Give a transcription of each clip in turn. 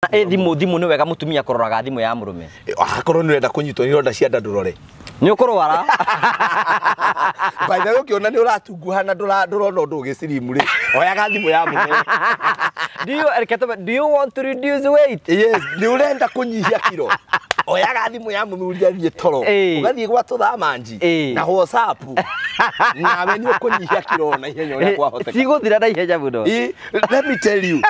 Thimu ni wega mutumia kuroraga thimu ya murume. Akorwo ni wenda kunyitwo ni ronda cia ndurore. Ni ukurwara. By the way ukiona ni uratunguhana ndurona undu ugicirimu ri. Oyaga thimu ya murume. Do you want to reduce weight? Yes, ni urenda kunyihia kilo. Oyaga thimu ya muthuri athie toro. Ugathie gwa tuthamanji na WhatsApp. Nawe ni ukunyihia kilo na ihenya uria kwahoteka. Siguthira na ihenya muno. Let me tell you.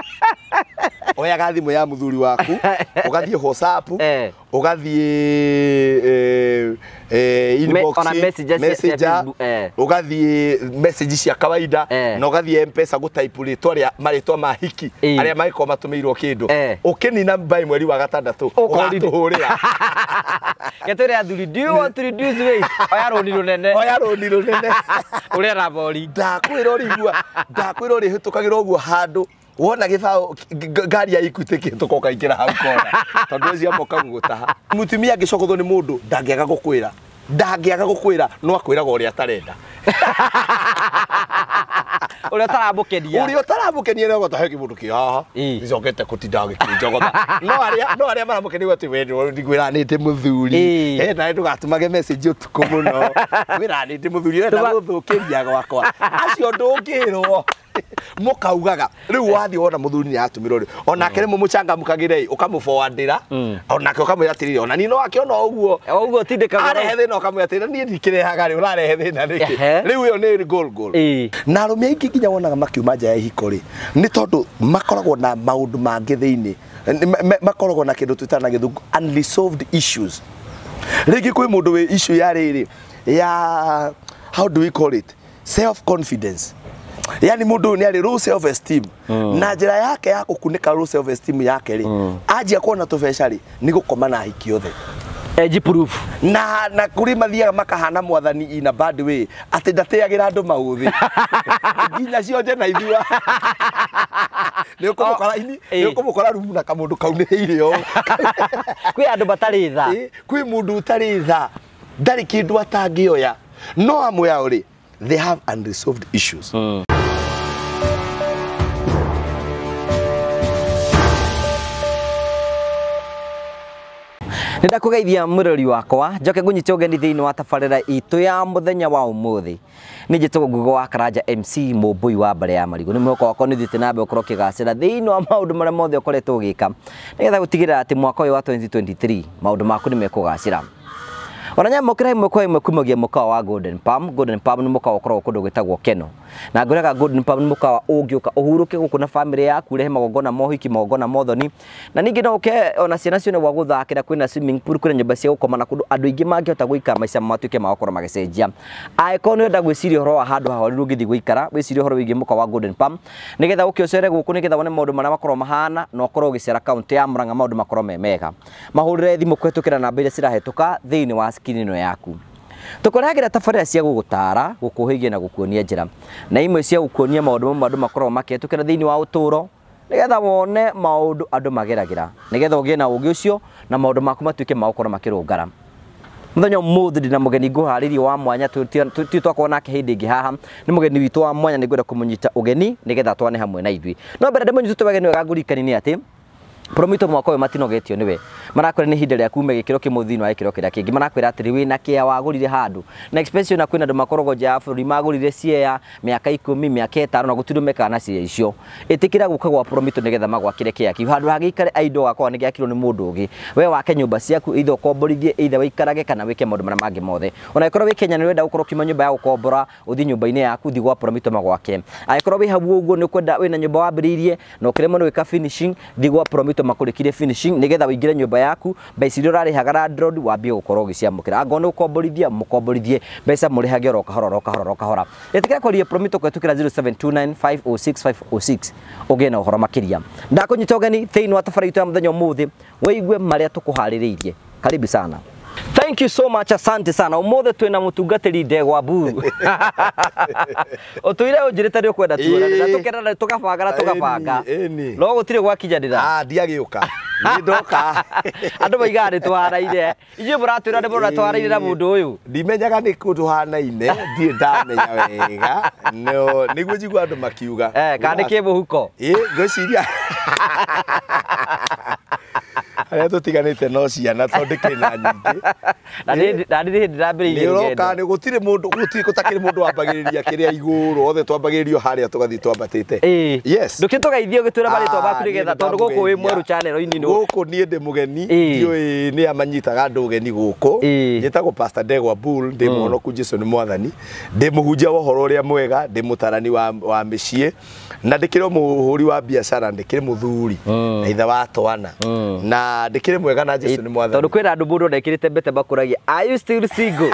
Oyaga thimu ya muthuri waku, ugathie WhatsApp, ugathie inbox, messenger, ugathie message cia kawaida, na ugathie M-Pesa gutype ritwa maritwa ma hiki aria maiko matumirwo kindu. Ukinina mbai mweri wa gatandatu ugatuhurira. Getore athuri, do you want to reduce weight? Oya roni runene. Oya roni runene. Uri rabori. Ndakwira uri hitukagira uguo handu. Wona gibao ngari ya ikutikitwo koka ikira hau kona tondu cia moka gutaha mutumia ngicokothwo ni mundu ndangiaga gukwira no akwiraga uria atarenda uria tarambukenia no gutahe kimundu ki haha icokete kutinda gikinjogotha no aria maramukenia ati we ndigwiranite muthuri na ndugatumage message utuku muno wiranite muthuri enda guthukiria gwakwa acio ndungirwo mukaugaga riu wathi wona muthuri ni atumirwo ri onake rimwe muchangamukagire ukamuforwardira onake ukamwira atiri ona ni no akiona uguo tindikaga arehe thina ukamwira atiri ni ndikirehaga ri urarehe thina riki riu yo ni goal na arumia ingi nginya wonaga makiuma nja ya ihiko ri ni tondu makoragwo na maundu mangi thiini makoragwo na kindu twitana githungu unresolved issues rigi kwi mundu wi issue ya riri ya how do we call it self confidence. Yani mundu ni ari low self esteem na njira yake ya kukunika low self esteem yake ri ajia kuona tubesha ri ni gukoma na hiki othe age proof na kuri mathiaga makahana mwathani in a bad way ati ndateagira andu mauthi nginya cionje na ithua ni ukumukora rumu na kamundu kauniriire o kwi andu batari tha kwi mundu utari tha ndari kindu atangioya no amwe ao ri they have unresolved issues. Nenda kugeithia murori wakwa njoke ngunyite ugeni thiini wa tabarira itu ya muthenya wa umuthi ni njitwo Ngugo wa Karanja MC Mumbui wa Mbare ya Marigu ni mwako wako ni thite nabe ukoro kigacira thiini wa maundu maria mothe ukoretwo ugika nigetha gutigirira ati mwaka uyu wa 2023 maundu maku ni mekugacira. Oranya mokira imwe kumagia muka wa Golden Palm ni muka ukorwo kundu gwitagwo Keno na nguraga Golden Palm ni muka wa ungiuka uhuruke guku na family yaku rehe magongona mohiki magongona mothoni na ningi no uke ona ciana cione wa guthakira kwina swimming pool kwina nyumba cia gukoma na kundu andu ingi mangihota guika maica matuike magokoro magicenjia aikono enda gwiciria horo wa handu hahoriru ngithi guikara wiciria horo wigi muka wa Golden Palm nigetha ukiocere guku nigetha wone maundu maria makorwo mahana na ukorwo gicera county ya Murang'a maundu makorwo memega mahurire thimu kwetukira namba iria cirahetuka thiini wa kinino yaku tukoragira tabarira cia gugutara gukuhigia na gukuonia njira na imwe cia gukuonia maundu mamwe andu makorwo maketukira thiini wa uturo nigetha wone maundu andu mageragira nigetha ugie na ugi ucio na maundu maku matuike magukorwo makirungara muthenya umuthi ndina mugeni nguharirie wa mwanya tu twakona nake hindi ingi haha ni mugeni witu wa mwanya nigwenda kumunyita ugeni nigetha twane hamwe na ithui no mbere ndimunyite wageni wega ngurikani ni ati Promito mwako we matinogetio niwe marakwira ni hinde ria kume gikiro kimuthiini wa gikiro kiria kingi marakwira atiri wina kia wagurire handu na expension na kwina ndu makorogo ja buri magurire ciea miaka 10 miaka 5 na gutirumeka na cia icio itikira guka gwa Promito nigetha magwakire kia ki handu hagikare aido wakwa ni giakiro ni mundu ugi we wake nyumba ciaku itho komborithie ithe wikarage kana wike maundu maria mangi mothe ona ikorwo wi Kenya ni wenda gukorwo kima nyumba ya gukombora uthi nyumba-ini yaku thi gwa Promito magwake aikorwo wi habu uguo ni kwenda wina nyumba wambiririe no kiremo ni wika finishing thi gwa Promito makurikire finishing nigetha wingire nyumba yaku mbeca iria urarihaga landlord wambie gukorwo giciamukira angone ukomborithia mukomborithie mbeca murihage ro kahora etikira korie Promito kwetukira 0729506506 ugie na uhoro makiria ndakunyita ugeni thiini wa tabarira itu ya muthenya umuthi wigue maria tukuhaririirie karibu sana. Thank you so much, asante sana. Umothe twina mutungatiri Ndegwa Bu. Otuire unjirite ri ukwenda tuona na tukera tukabanga. No gutire gwakinya ndira. Ndiagiuka. Nĩ ndoka. Andũ maigaga nĩ twaraire. Inyuĩ mũratwĩra nĩ mũrona twaraire na mũndũ ũyũ. Ndimenyaga nĩ kũ tũhanaine, ndirĩ ndamenya wega. No, nĩguo njigua andũ makiuga. Kana nĩ kĩmũhuko. Ngwĩciria. Arĩa tũtiganĩte no ciana tondũ kĩna nyingĩ. Na nĩ hĩndĩ ndambĩrĩirie ngendo. Nĩ ũroka nĩ gũtirĩ mũndũ gũtakĩrĩ mũndũ wambagĩrĩria kĩrĩa igũrũ, othe twambagĩrĩrio harĩa tũgathiĩ twambatĩte. Yes. Ndũkĩtũgeithie ũgĩtwĩra marĩtwa maku nĩgetha tondũ gũkũ wĩ mwerũ channel-inĩ nĩ. Gũkũ niĩ ndĩ mũgeni, ndiũĩ nĩ amanyitaga andũ ũgeni gũkũ. Njĩtagwo Pastor Ndegwa Bull, ndĩ mũhonoku Jesũ nĩ Mwathani. Ndĩ mũhunjia wa ũhoro ũrĩa mwega, ndĩ mũtarani wa mĩciĩ, na ndĩkĩrĩ mũhũri wa biacara, ndĩkĩrĩ mũthuri na ithe wa twana. Na ndĩkĩrĩ mwega na Jesũ nĩ Mwathani. Tondũ kwĩna andũ mũndũ ndekĩrĩte mbete bakũragia, are you still single?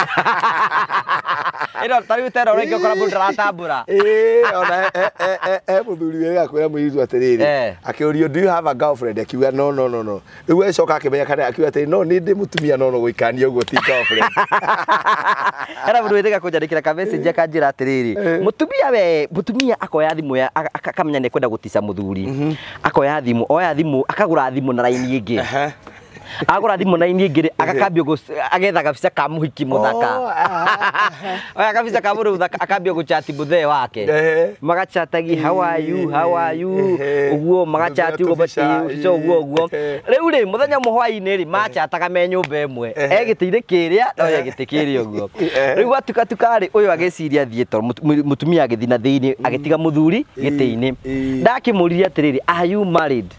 Ĩno tarĩu tena ũrengĩ ũkora mũndũ aratambũra. Ona mũthuri wega kwĩra mũirĩtu atĩrĩrĩ, akĩũrio do you have a girlfriend? Akiuga no. Rĩu acoka akĩmenya kana akiuga atĩrĩ no nĩ ndĩ mũtumia no gũikania ũguo ti girlfriend. Era mũndũ wĩtĩka kũnyandĩkĩra ka message akanjĩra atĩrĩrĩ, mũtumia akoya thimũ akamenya nĩ kwenda gũtica mũthuri. Akoya thimũ, oya thimũ, akagũra thimũ na raini ĩngĩ. Agora thimũ na ini ĩngĩ akakambio agetha gabica ka mũhiki mũthaka. Oya gabica ka mũndũ mũthaka akambio gũchati mũthee wake. Magachatagi how are you ũguo magachati ũguo ũguo. Rĩu rĩ mũthenya mũhwa-inĩ rĩ machataga me nyũmba ĩmwe. Gĩtĩ-inĩ kĩrĩa no gĩtĩ kĩrĩa ũguo. Rĩu atuka rĩ ũyũ agĩciria thiĩ tondũ mũtumia agĩthiĩ na thĩinĩ agĩtiga mũthuri gĩtĩ-inĩ. Ndakĩmũririe atĩrĩrĩ, are you married?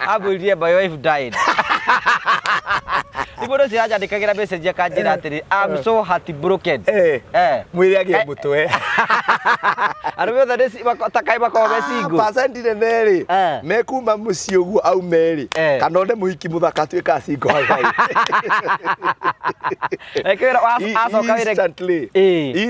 Abũririe my wife died. Mũndũ ũcio anjandĩkagĩra message akanjĩra atĩrĩ, I'm so heartbroken. Mwĩrĩ agĩe mũtwe. Andũ othe takai makorwo me single. Percent nene rĩ mekuma mũciĩ ũguo aume rĩ kana one mũhiki mũthaka atuĩka single hau hau. Acoka wĩre.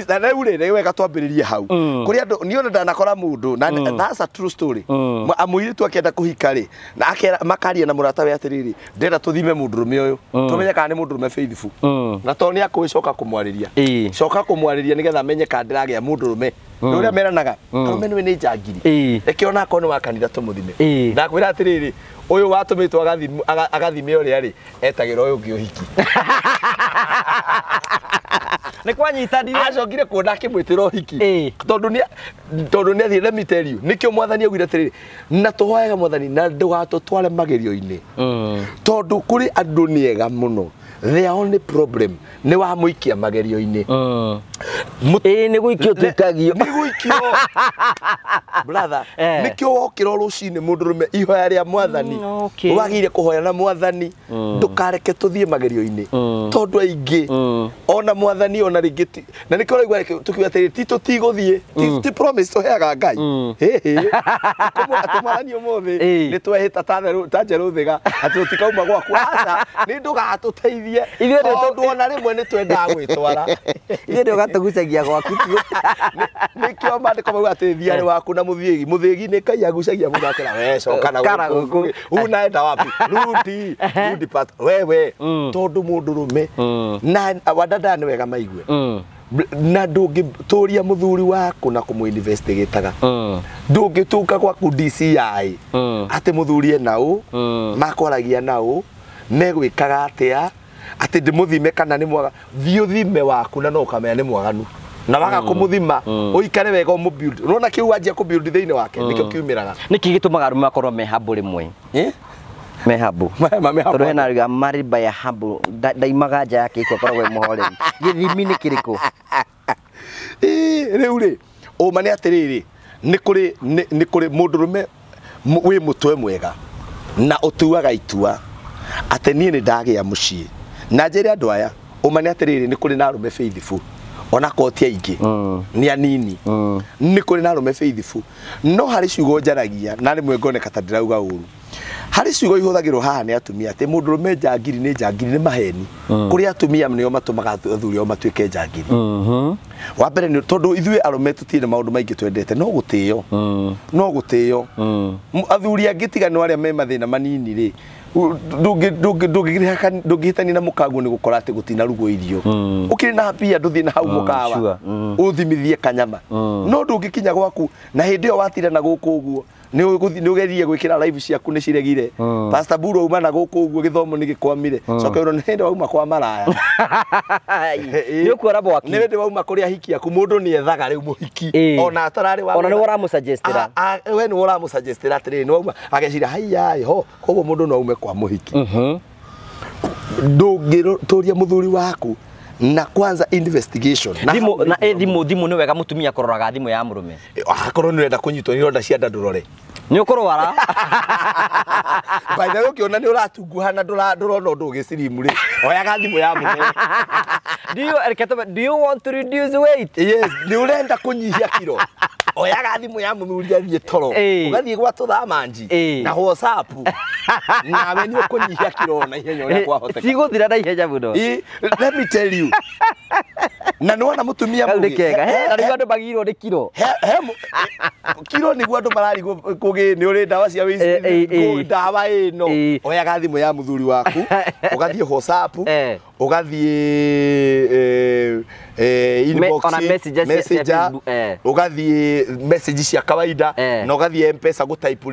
Na rĩu rĩ nĩ wega twambĩrĩrie hau. Kũrĩ andũ niĩ ona ndanakora mũndũ na that's a true story. Mũirĩtu akĩenda kũhika rĩ na makaria na mũratawe atĩrĩrĩ ndĩrenda tũthime mũndũrũme ũyũ. Tũmenye kana nĩ mũndũrũme faithful. Na to nĩ akũcoka kũmwarĩria. Coka kũmwarĩria nĩgetha amenye kana ndĩragĩa mũndũrũme. Ũrĩa meranaga arũme nĩ njangiri. Reke ona akorwo nĩ wa kanitha tũmũthime. Ndakwĩra atĩrĩrĩ ũyũ watũmĩtwo agathime ũrĩa rĩ etagĩra ũyũ ũngĩ ũhiki. Nĩ kwanyitanire acokire kuona akĩmwĩtĩra ũhiki tondũ nĩ athiĩ let me tell you nĩkĩo Mwathani augire atĩrĩrĩ na tũhoyaga Mwathani na ndũgatũtware magerio-inĩ tondũ kũrĩ andũ nĩ ega mũno. Their only problem nĩ wa mũikia magerio-inĩ. Nĩ gũikio twĩkagio. Nĩ gũikio. Brother, nĩkĩo wokĩra rũcinĩ mũndũrũme ihoya rĩa Mwathani. Wagĩrĩire kũhoya na Mwathani. Ndũkareke tũthiĩ magerio-inĩ. Tondũ aingĩ ona Mwathani ona rĩngĩ na nĩkĩo ũraigua tũkiuga atĩrĩrĩ ti tũtigũthiĩ ti promise tũheaga Ngai. Atĩ Mwathani ũmũthĩ nĩ twehĩta ta njerũ thĩga atĩ tũtikauma gwaku. Aca nĩ ndũgatũteithie tondũ ona rĩmwe nĩ twendaga gwĩtwara. Ithuĩ nĩ ũgatũgucagia gwaku. Nĩkĩo maandĩko mauga atĩ thiarĩ waku na mũthĩgi nĩ Ngai agucagia mũndũ akĩra we coka na gũkũ unaenda wapi rudi pat wewe tondũ mũndũrũme na wadada nĩ wega maigue na ndũngĩtũria mũthuri waku na kũmũ-investigataga. Ndũngĩtũka gwaku DCI atĩ mũthuri ena ũ makwaragia na ũ megwĩkaga atĩa atĩ ndĩmũthime kana nĩ mwaga. Thiĩ ũthime waku na no ũkamenya nĩ mwaganu na waga kũmũthima ũikare wega ũmũbuild. Ũrona kĩu wanjia kũbuild thĩinĩ wake nĩkĩo kiumĩraga. Nĩkĩ gĩtũmaga arũme makorwo me humble rĩmwe? Me humble. Tondũ hena ariuga married by a humble ndaimaga nja yake iko koragwo mũhoreri. Gĩthimi nĩ kĩrĩkũ? Rĩu rĩ ũma nĩ atĩrĩrĩ nĩ kũrĩ mũndũrũme wĩ mũtwe mwega na ũtuaga itua atĩ niĩ nĩ ndagĩa mũciĩ na njĩra andũ aya ũma nĩ atĩrĩrĩ nĩ kũrĩ na arũme faithful ona koti aingĩ nĩ anini nĩ kũrĩ na arũme faithful no harĩ ciugo njaragia na rĩmwe ngoneka ta ndĩrauga ũru. Harĩ ciugo ihũthagĩrwo haha nĩ atumia atĩ mũndũrũme njangiri nĩ maheni. Kũrĩ atumia nĩo matũmaga athuri ao matuĩke njangiri. Wa mbere nĩ tondũ ithuĩ arũme tũtirĩ na maũndũ maingĩ twendete no gũtĩo. Athuri angĩ tiga nĩ arĩa me mathĩna manini rĩ ndũngĩhĩtania na mũkaguo nĩ gũkora atĩ gũtinarugwo irio. Ũkĩrĩ na mbia ndũthiĩ na hau mũkawa ũthimithie kanyama no ndũngĩkinya gwaku na hĩndĩ ĩyo watira na gũkũ ũguo nĩ ũgerie gwĩkĩra live ciaku nĩ ciregire Pastor Buru auma na gũkũ ũguo gĩthomo nĩ gĩkwamire coka nĩ hĩndĩ wauma kwa maraya nĩ ũkuora mwaki nĩ hĩndĩ wauma kũrĩa hiki aku mũndũ nĩ ethaga rĩu mũhiki ona atararĩ wa ona nĩ ũramũsuggestera we nĩ ũramũsuggestera atĩrĩrĩ nĩ wauma ageciria haiya ho koguo mũndũ no aume kwa mũhiki ndũngĩtũria mũthuri waku na kwanza investigation thimũ na thimũ nĩ wega mũtumia kũroraga thimũ ya mũrũme akorwo nĩ ũrenda kũnyitwo nĩ ironda cia nda ndũrore nĩ ũkũrwara baitha ũkĩona nĩ ũratunguha na ndũrona ũndũ ũgĩcirimu rĩ oyaga thimũ ya mũrũme do you want to reduce weight yes nĩ ũrenda kũnyihia kiro oyaga thimũ ya mũthuri athiĩ toro ũgathiĩ gwa tũthamanji na WhatsApp nawe nĩ ũkũnyihia kiro na ihenya ũrĩa kwahoteka cigũthira na ihenya mũno let me tell you na nĩ wona mũtumia mũgĩ na nĩguo andũ magirwo nĩ kiro kiro nĩguo andũ mararigwo kũgĩ nĩ ũrĩ ndawa cia ndawa ĩno oyaga thimũ ya mũthuri waku ũgathiĩ WhatsApp ũgathiĩ inbox messenger ugathiĩ message cia kawaida na ugathiĩ M-Pesa gũtaipu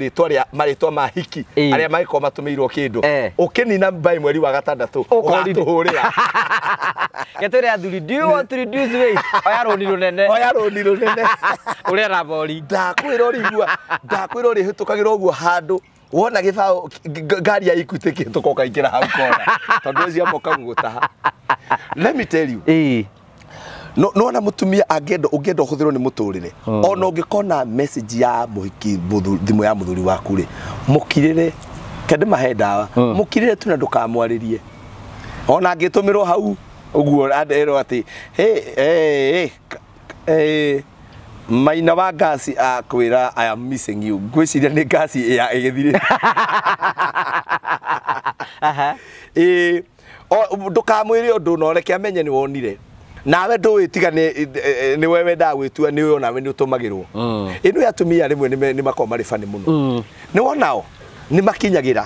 marĩtwa ma hiki arĩa magĩkorwo matũmĩirwo kĩndũ ũkĩnina mbai mweri wa gatandatũ ũgatũhũrĩra getũrĩa athuri do you want to reduce weight oya rũni rũnene ũrĩa rabori ndakwĩra ũrĩ hĩtũkagĩra ũguo handũ wona gĩbaũ ngari ya Equity kĩhĩtũka ũkaingĩra hau kona tondũ ũcio moka gũgũtaha let me tell you no na mũtumia ũngĩenda ũhũthĩrwo nĩ mũtũrĩre ona ũngĩkona message ya mũhiki thimũ ya mũthuri waku rĩ mũkirĩre kende mahe ndawa mũkirĩre tu na ndũkamwarĩrie ona angĩtũmĩrwo hau ũguo anderwo atĩ Maina wa gasi akwĩra I am missing you ngwĩciria nĩ gasi ya ĩgĩthirĩ ndũkamwĩre ũndũ na ũreke amenye nĩ wonire nawe ndũĩ tiga nĩ wewe wendaga gwĩtua nĩ ũyũ nawe nĩ ũtũmagĩrwo ĩno ya atumia rĩmwe nĩ makoragwo marĩ bani mũno nĩ wonao nĩ makinyagĩra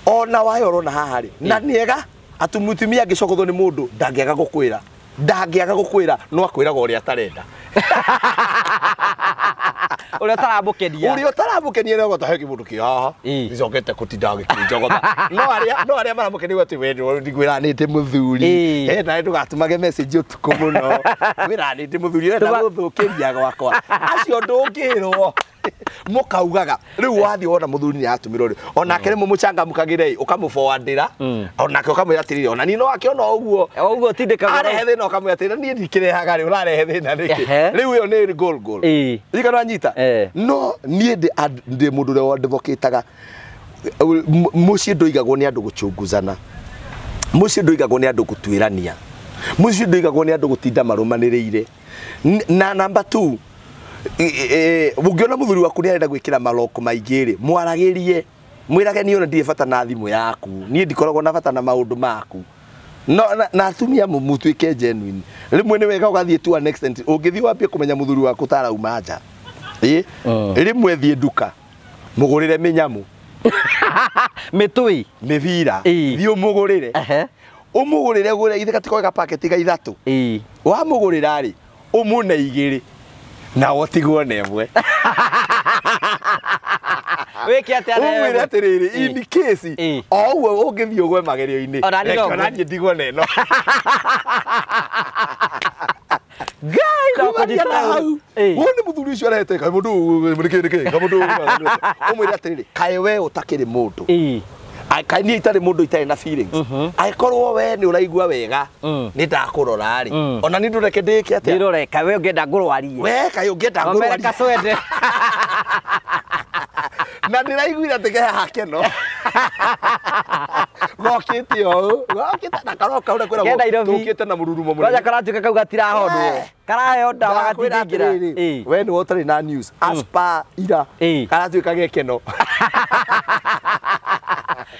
ona wayo ũrona haha rĩ na nĩega mũtumia angĩcokothwo nĩ mũndũ ndangĩaga gũkwĩra no akwĩraga ũrĩa atarenda ũrĩa ũtaramũkenia nĩ gũtahe kĩmũndũ kĩ haha icokete kũtinda gĩkĩnjogotha no arĩa maramũkenia atĩ we ndigwĩra nĩ ndĩ mũthuri nawe ndũgatũmage message ũtukũ mũno gwĩra nĩ ndĩ mũthuri ũrenda gũthũkĩria gwakwa acio ndũngĩrwo mũkaugaga rĩu wathiĩ wona mũthuri nĩ atũmĩrwo rĩ onake rĩmwe mũcangamũkagĩre ũkamũforwardĩra onake ũkamwĩra atĩrĩrĩ ona niĩ no akĩona ũguo tindĩkaga arehe thĩna ũkamwĩra atĩrĩ niĩ ndikĩrehaga rĩ ũrarehe thĩna nĩkĩ rĩu ĩyo nĩ goal ĩigana nyita no niĩ ndĩ mũndũ ũrĩa wandivokĩtaga mũciĩ ndũigagwo nĩ andũ gũchunguzana mũciĩ ndũigagwo nĩ andũ gũtuĩrania mũciĩ ndũigagwo nĩ andũ gũtinda marũmanĩrĩire na number 2 ũngĩona mũthuri waku nĩ arenda gwĩkĩra maloko maingĩ rĩ mwaragĩrie mwĩrage niĩ ona ndirĩ bata na thimũ yaku niĩ ndikoragwo na bata na maũndũ maku na atumia mũtuĩke genuine rĩmwe nĩ wega ũgathiĩ to an extent ũngĩthiĩ wambie kũmenya mũthuri waku tarauma nja rĩmwe thiĩ nduka mũgũrĩre mĩnyamũ mĩtũi mĩbira thiĩ ũmũgũrĩre gũre ithe katikoe gapaketi ga ithatũ wamũgũrĩra rĩ ũmũne igĩrĩ na wotigwo nemwe wĩke atĩ ũmwĩre atĩrĩrĩ in case o ũguo ũngĩthiĩ ũgwe magerio-inĩ ona niĩ ndigwo neno wone mũthuri ũcio arehete kamũndũ ũmwĩre atĩrĩrĩ kaĩ we ũtakĩrĩ mũndũ kaĩ niĩ itarĩ mũndũ itarĩ na feelings angĩkorwo we nĩ ũraigua wega nĩ ndakũrora rĩ ona nĩ ndũreke ndĩke atĩa ndĩrore kaĩ we ũngĩenda ngũrwarie we kaĩ ũngĩenda ngũrwarie na ndĩraiguire atĩ ke hakeno gokĩte ũũ gokĩte na karoka ũrĩa kwĩragwo tũkĩte na mũrurumo mũnene kwaja karatuĩka kau gatirahondwo karaheo ndawa gatingĩingĩra we nĩ wotarĩ na news as per ira karatuĩka gekeno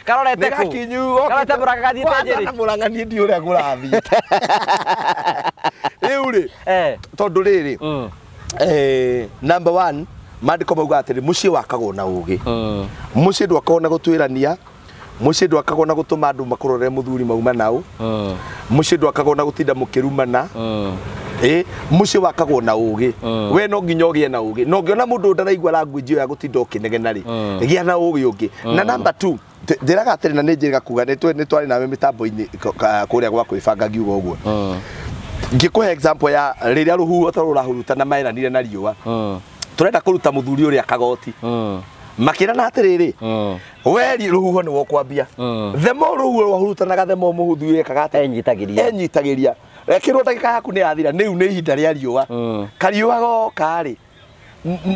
karorete kũ karorete mũranga gathiĩte njĩrĩ na mũranga niĩ ndiĩ ũrĩa kũrathiĩte rĩu rĩ tondũ rĩrĩ number 1 maandĩko mauga atĩrĩ mũciĩ wakagwo na ũũgĩ mũciĩ ndwakagwo na gũtuĩrania mũciĩ ndwakagwo na gũtũma andũ makũrorere mũthuri mauma nau mũciĩ ndwakagwo na gũtinda mũkĩrumana muci wakagwo na ugi we no nginya ugie na ugi no ngiona mundu ndaraigua language ya gutinda ukinegena ri gia na ugi ungi na number 2 ndiraga atiri na ninjira kuga ni twari nawe mitambo-ini kuria gwa kwibanga ngiuga uguo ngikuhe example ya riria ruhuho rurahurutana maeranire na riua turenda kuruta muthuri uria kagoti makirana atiriri weri ruhuho ni wokwambia themo ruhuho rwahurutanaga themo muthuri kagate enyitagiria rekirwo ndagika yaku ni yathira niu ni ihinda ria riua kariua goka ri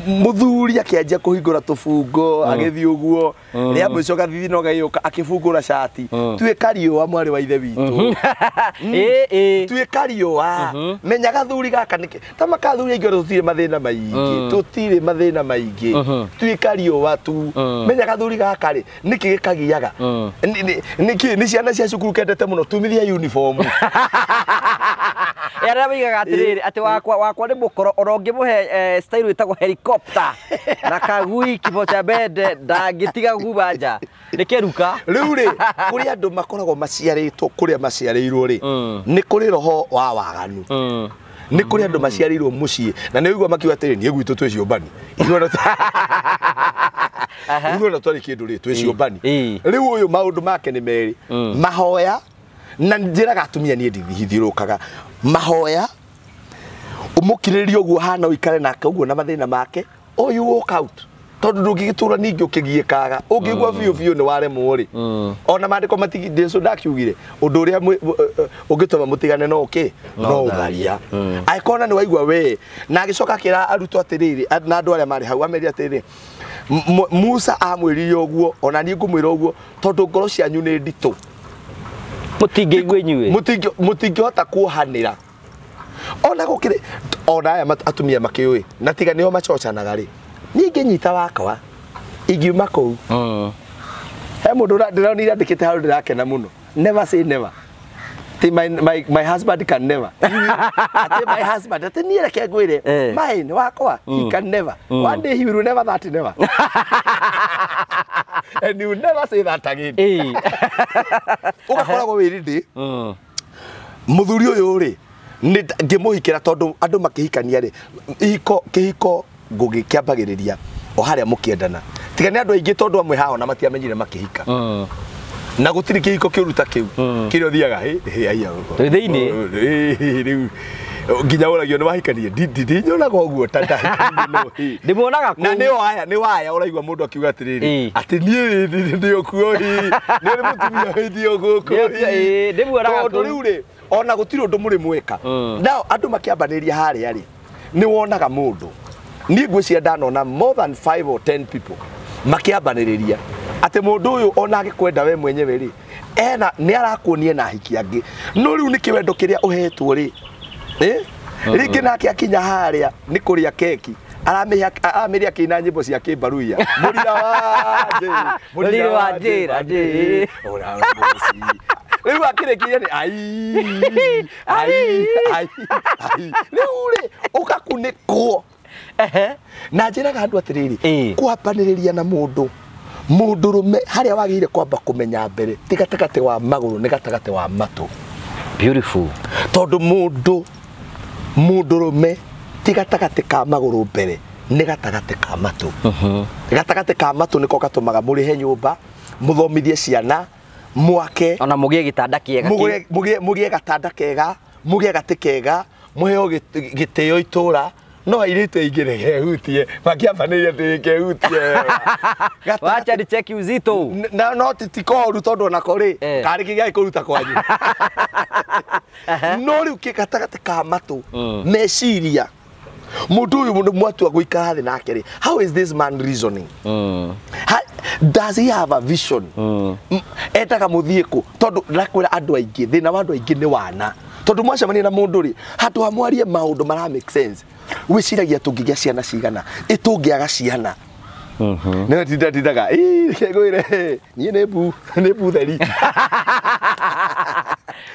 muthuri akianjia kuhingura tubungo agithii uguo ria mwico gathithi no gaiuka akibungura shati tuika riua mwari wa ithe witu tuika riua menya gathuri gaka niki ta makathuri aingi tutire mathina maingi tuika riua tu menya gathuri gaka ri niki gikagiaga niki ni ciana cia cukuru kendete muno tumithia uniform era bigaga atiriri ati wakwa ni mukoro orongimuhe style witagwo helicopter na kagui kibocha bede ndangitiga gubanja nikeruka riu ri kuri andu makoragwo maciaritwo kuria maciarirwo ri ni kuri roho wa waganu ni kuri andu maciarirwo mucii na ni wigwa makiwa atiri ni gwitu twi ciumbani igona twari kindu ri twi ciumbani riu uyu maundu make ni meri mahoya na njiraga atumia ni ndithithirukaga mahoya umukiririo uguo hana uikare nake uguo na mathina make oyu walk out tondu ndungigitura ningi ukigiekaga ungigwa biu ni waremwo ri ona mandiko matigindieso ndakiugire undu uria ungitoma mutigane no no ugaria aikona ni waigwa we na agicoka kira arutwo atiriri na andu aria mari hau ameri atiriri Musa amwiririe uguo ona ni ngumwira uguo tondu ngoro cianyu ni nditu mutingihota kuohanira ona gukire ona aya atumia makiui na tiga nio macocanaga ri ningi nyita wakwa ingiuma kuu he mundu ndironire andikite hau ndirakena muno never say never my husband can never ati my husband ati ni reke ngwire mine wakwa he can never one day he will never that never and you never say that again ugakoragwo wirindi muthuri uyu ri ngimuhikira tondu andu makihikania ri kihiko ngugi kiambagiriria o haria mukiendana tiga ni andu aingi tondu amwe haho na matiamenyire makihika na gutiri kihiko kiuruta kiu kirio thiaga aya thiini riu nginya uragio ni wahikanie ndinyonaga uguo ndimuonaga ku na ni waya uraigwa mundu akiuga atiriri ati nie ndio kuoi ni mutumia ndio guku ndimuonaga ku riu ri ona gutiri undu muri mweka now andu makiambaniria haria ri ni wonaga mundu ni ngwiciria ndanona more than 5 or 10 people makiambaniria ati mundu uyu ona agikwenda we mwenyewe ri ni arakuonie na hiki angi no riu ni kiwendo kiria uhetwo ri ringi nake akinya haria ni kuria keki aramiria kina nyimbo cia kimbaruia murira wa njira riu akirikiria ni riu ri ugakunikwo na njiraga andu atiriri kwambaniriria na mundu rume haria wagire kwamba kumenya mbere ti gatagate wa maguru ni gatagate wa matu beautiful tondu mundu rume ti gatagate ka maguru mbere ni gatagate ka matu gatagate ka matu niko gatumaga muri he nyumba muthomithie ciana mwake ona mugie gitanda kiega mugie gatanda kega mugie gati kega muheo giteo itura no airite igire hehutie makiambaniria ndikehutie wacha ni check uzito na no titikoru tondu na kori kari kigai kuruta kwanyu no riu kigatagate ka matu meciria mundu uyu mundu mwatu aguikara thi nake ri how is this man reasoning does he have a vision etaga muthiku tondu nakwira andu aingi thina wa andu aingi ni wana tondu mwacemania na mundu ri hatu amwarie maundu mara make sense wiciragia tungigia ciana cigana itungiaga ciana na tindaga ngwire nie ne bu theri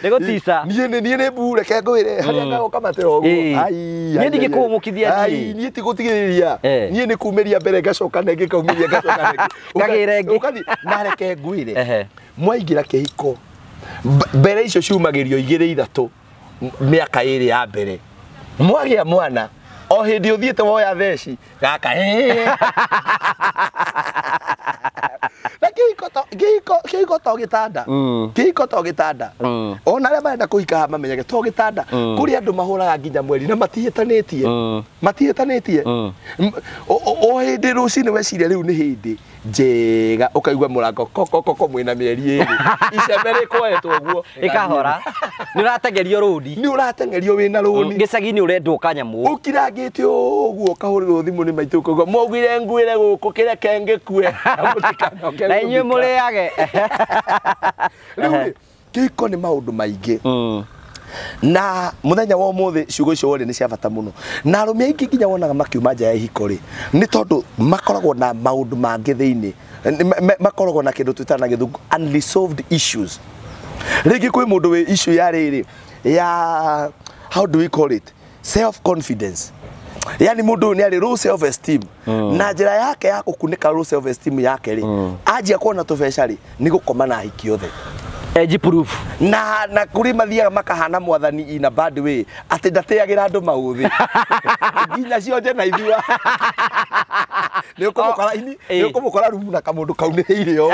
nego tisa nie ne bu reke ngwire haria ngago kamatira uguo nie ndigikumuthia ai nie tigutigiria nie ni kumeria mbere ngacoka nenge kaumiria ngacoka nenge ngagire ngi ukani na reke ngwire mwaigira kihiko mbere icio ciumagirio igire ithatu miaka iri ya mbere mwagia mwana o hindi uthiete woya theci gaka na kihiko to gitanda kihiko to gitanda ona arĩa marenda kũhika mamenyage to gitanda kũrĩ andũ mahũraga nginya mweri na matiĩtanĩtie o hĩndĩ rũcinĩ weciria rĩu nĩ hĩndĩ njega ũkaigua mũrango koko mwĩna mĩeri ĩrĩ icembe rĩkoetwo ũguo ĩkahora nĩ ũratengerio rũni wĩna rũni gĩcagi-inĩ ũrendwo kanyamũ ũkirangĩte ũguo ũkahũrĩrwo thimũ nĩ maitũ ũkauga maugire nguĩre gũkũ kĩreke ngĩkue na inyuĩ mũrĩage rĩu kĩhiko nĩ maũndũ maingĩ na muthenya wa ũmũthĩ ciugo icio wone nĩ cia bata mũno na arũme aingĩ nginya wonaga makiuma nja ya ihiko rĩ nĩ tondũ makoragwo na maũndũ mangĩ thĩinĩ makoragwo na kĩndũ twĩtaga na gĩthũngũ unresolved issues rĩngĩ kwĩ mũndũ wĩ issue ya rĩrĩ ya how do we call it self confidence yani mũndũ nĩ arĩ low self esteem na njĩra yake ya gũkunĩka low self esteem yake rĩ anjia kuona tũbeca rĩ nĩ gũkoma na hiki othe edge proof na kuri mathiaga makahana mwathani in a bad way ati ndateagira andu mauthi nginya cionje na ithua ni ukumukora rumu na kamundu kaunĩrĩire o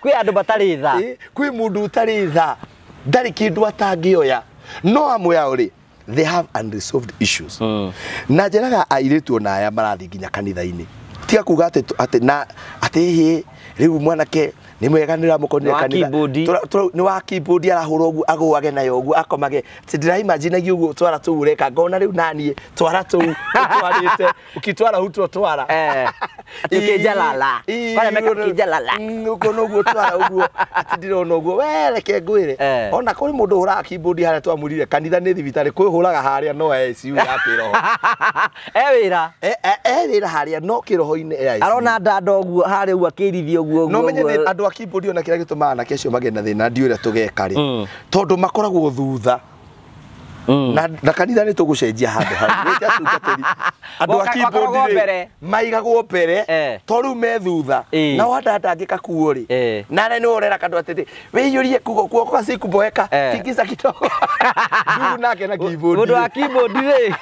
kwi andu batari tha kwi mundu utari tha ndari kindu atangioya no amwe ao ri they have unresolved issues na njeraga airitu na aya marathi nginya kanitha-inĩ tiga kuga ati hi riu mwanake ni mwega nira mukonire kanitha ni wa keyboard arahura ugu agwage nayo ugu akomage ndira imagine gi ugu twara tuureka ngona riu nanie twara tu twarite ukitwara hutu twara tukijalala kwani meka kijalala uko no ugu twara ugu ati ndirona ugu wereke ngwire ona kuri mundu hura keyboard haria twamurire kanitha ni thibitari kwi huraga haria no ICU ya kiroho wira haria no kiroho-ini arona ndando ugu haria ugu akirithio ugu no menye andu akibodi ona kira gitumaga na kesho magena thina ndi uria tugeka ri tondu makoragwo thutha na kanitha ni tugucenjia handu hau wete atungatiri andu akibodi maigagwo mbere tondu me thutha na wanda ndangika kuo ri na ne urera kandu atete wiyurie kugo kuo kwa siku boeka tikiza kidogo ndu nake na keyboard mundu wa keyboard ri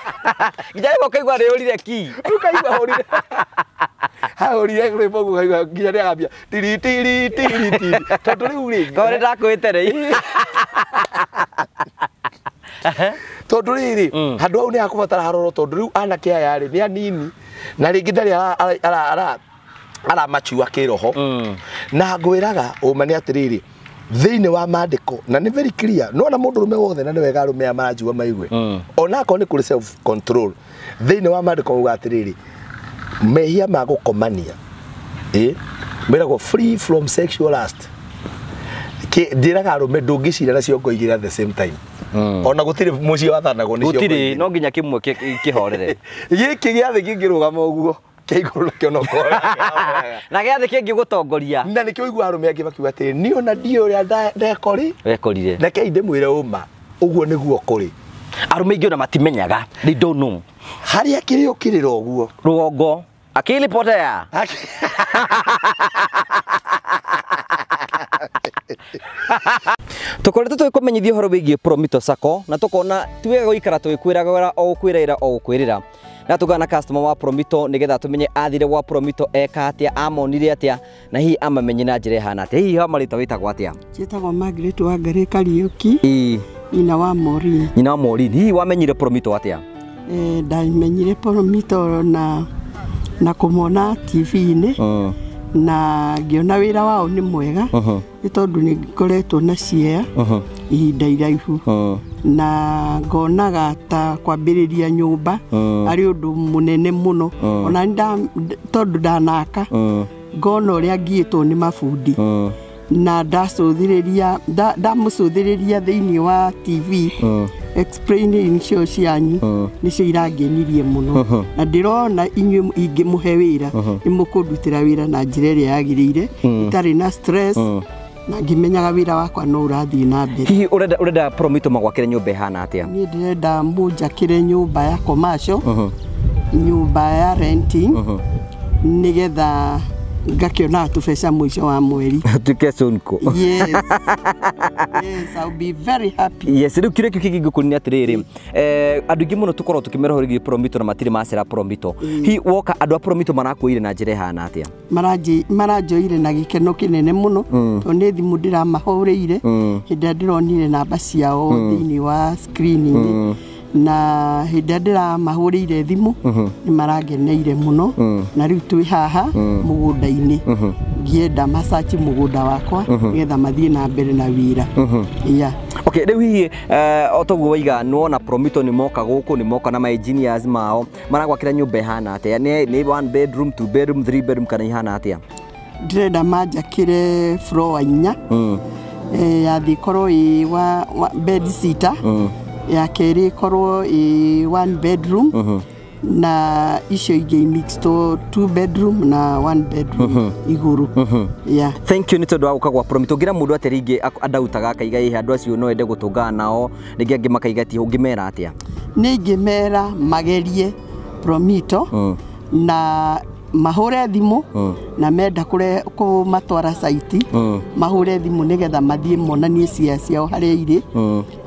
nginya ukaigwa ri urire ki ukaigwa urire haurire rwimbo gukaigwa nginya ri agambia tiri tiri tiri tiri tondu riu ri kore ndakwiteri tondu riri handu au ni hakubatara haroro tondu riu anake aya ri ni anini na ringi ndari ara machua kiroho na ngwiraga uma ni atiriri thiini wa mandiko na ni very clear no na mundu rume wothe na ni wega rume amanjua maigwe ona ko ni kuri self control thiini wa mandiko uga atiriri mehia magukomania meragwo free from sexual lust ndiraga rume ndungicira nacio ngoigira at the same time ona gutire muci wathanagwo nicio gutire no nginya kimwe kihorere giki giathi kingirugama uguo keiguru nakio no kora na giathi kingi gutongoria na nikio igwa arume angi bakiuga ati ni ona ndio ria ndekori wekorire na keinde mwire uma uguo niguo kuri arume ingi ona matimenyaga they don't know haria kiri ukirira uguo rugongo akili potea tukoretwo twikumenyithia uhoro wigie Promito Sacco na tukona tiwega guikara twikwiragora o gukwirira na tugana customer wa Promito nigetha tumenye athire wa Promito eka atia amonire atia na hi amamenye na njire hana atia hi hamarita witagwo atia Chitagwo Margaret Wangari Kariuki ina wa Morin hi wamenyire Promito atia ndamenyire Promito na kumona TV-ini na ngiona wira wao ni mwega ni tondu ni ngoretwo na ciea ihinda iraihu na ngonaga ta kwambiriria nyumba ari undu munene muno ona tondu ndanaka ngona uria ngiitwo ni mabundi na ndamucuthiriria thiini wa TV explaining show cianyu nicio irangenirie muno na ndirona inyuĩ ingĩmuhe wĩra nimũkũndutĩra wĩra na njĩra ĩrĩa yagĩrĩire itarĩ na stress na ngimenyaga wĩra wakwa no ũrathiĩ na mbere. Hihi urenda Promito magwakĩre nyũmba ĩhana atia? Niĩ ndĩrenda mũnjakĩre nyũmba ya commercial nyũmba ya renting nigetha ngakiona tubeca mwisho wa mweri. Tuke sonko. Yes. Yes, I'll be very happy. Yes, riu kire kiki ngikunia atiriri. Andu ingi muno tukorwo tukimerehorigi Promito na matiri macera Promito. Hi woka andu a Promito marakuire na njira hana atia? Maranjoire na gikeno kinene muno. To ni thimu ndiramahuriire. Hindi ndironire namba ciao thiini wa screening. Na hindi ndiramahuriire thimu ni marangeneire muno. Na riu twi haha mugunda-ini. Ngienda masachi mugunda wakwa nigetha mathie na mbere na wira. Yeah. Okay, riu hihi otoguo waiga nuona Promito ni moka guku ni moka na my engineers mao maragwakira nyumba ihana atia? Ni 1 bedroom, 2 bedroom, 3 bedroom kana ihana atia? Ndirenda manjakire floor 4. Yathi korwo i wa bed sitter. Ya keri korwo i 1 bedroom. Na icio ingi mixed to 2 bedroom na 1 bedroom iguru. Yeah. Thank you nito ndwa gukagwa Promito ngira mundu ateringi andautaga akaiga ihe andu acio no ende gutungana nao ningi angi makaiga ti ungimera atia? Ningimera magerie Promito na mahure thimu na menda kumatwara site mahure thimu nigetha mathie monanie ciao haria iri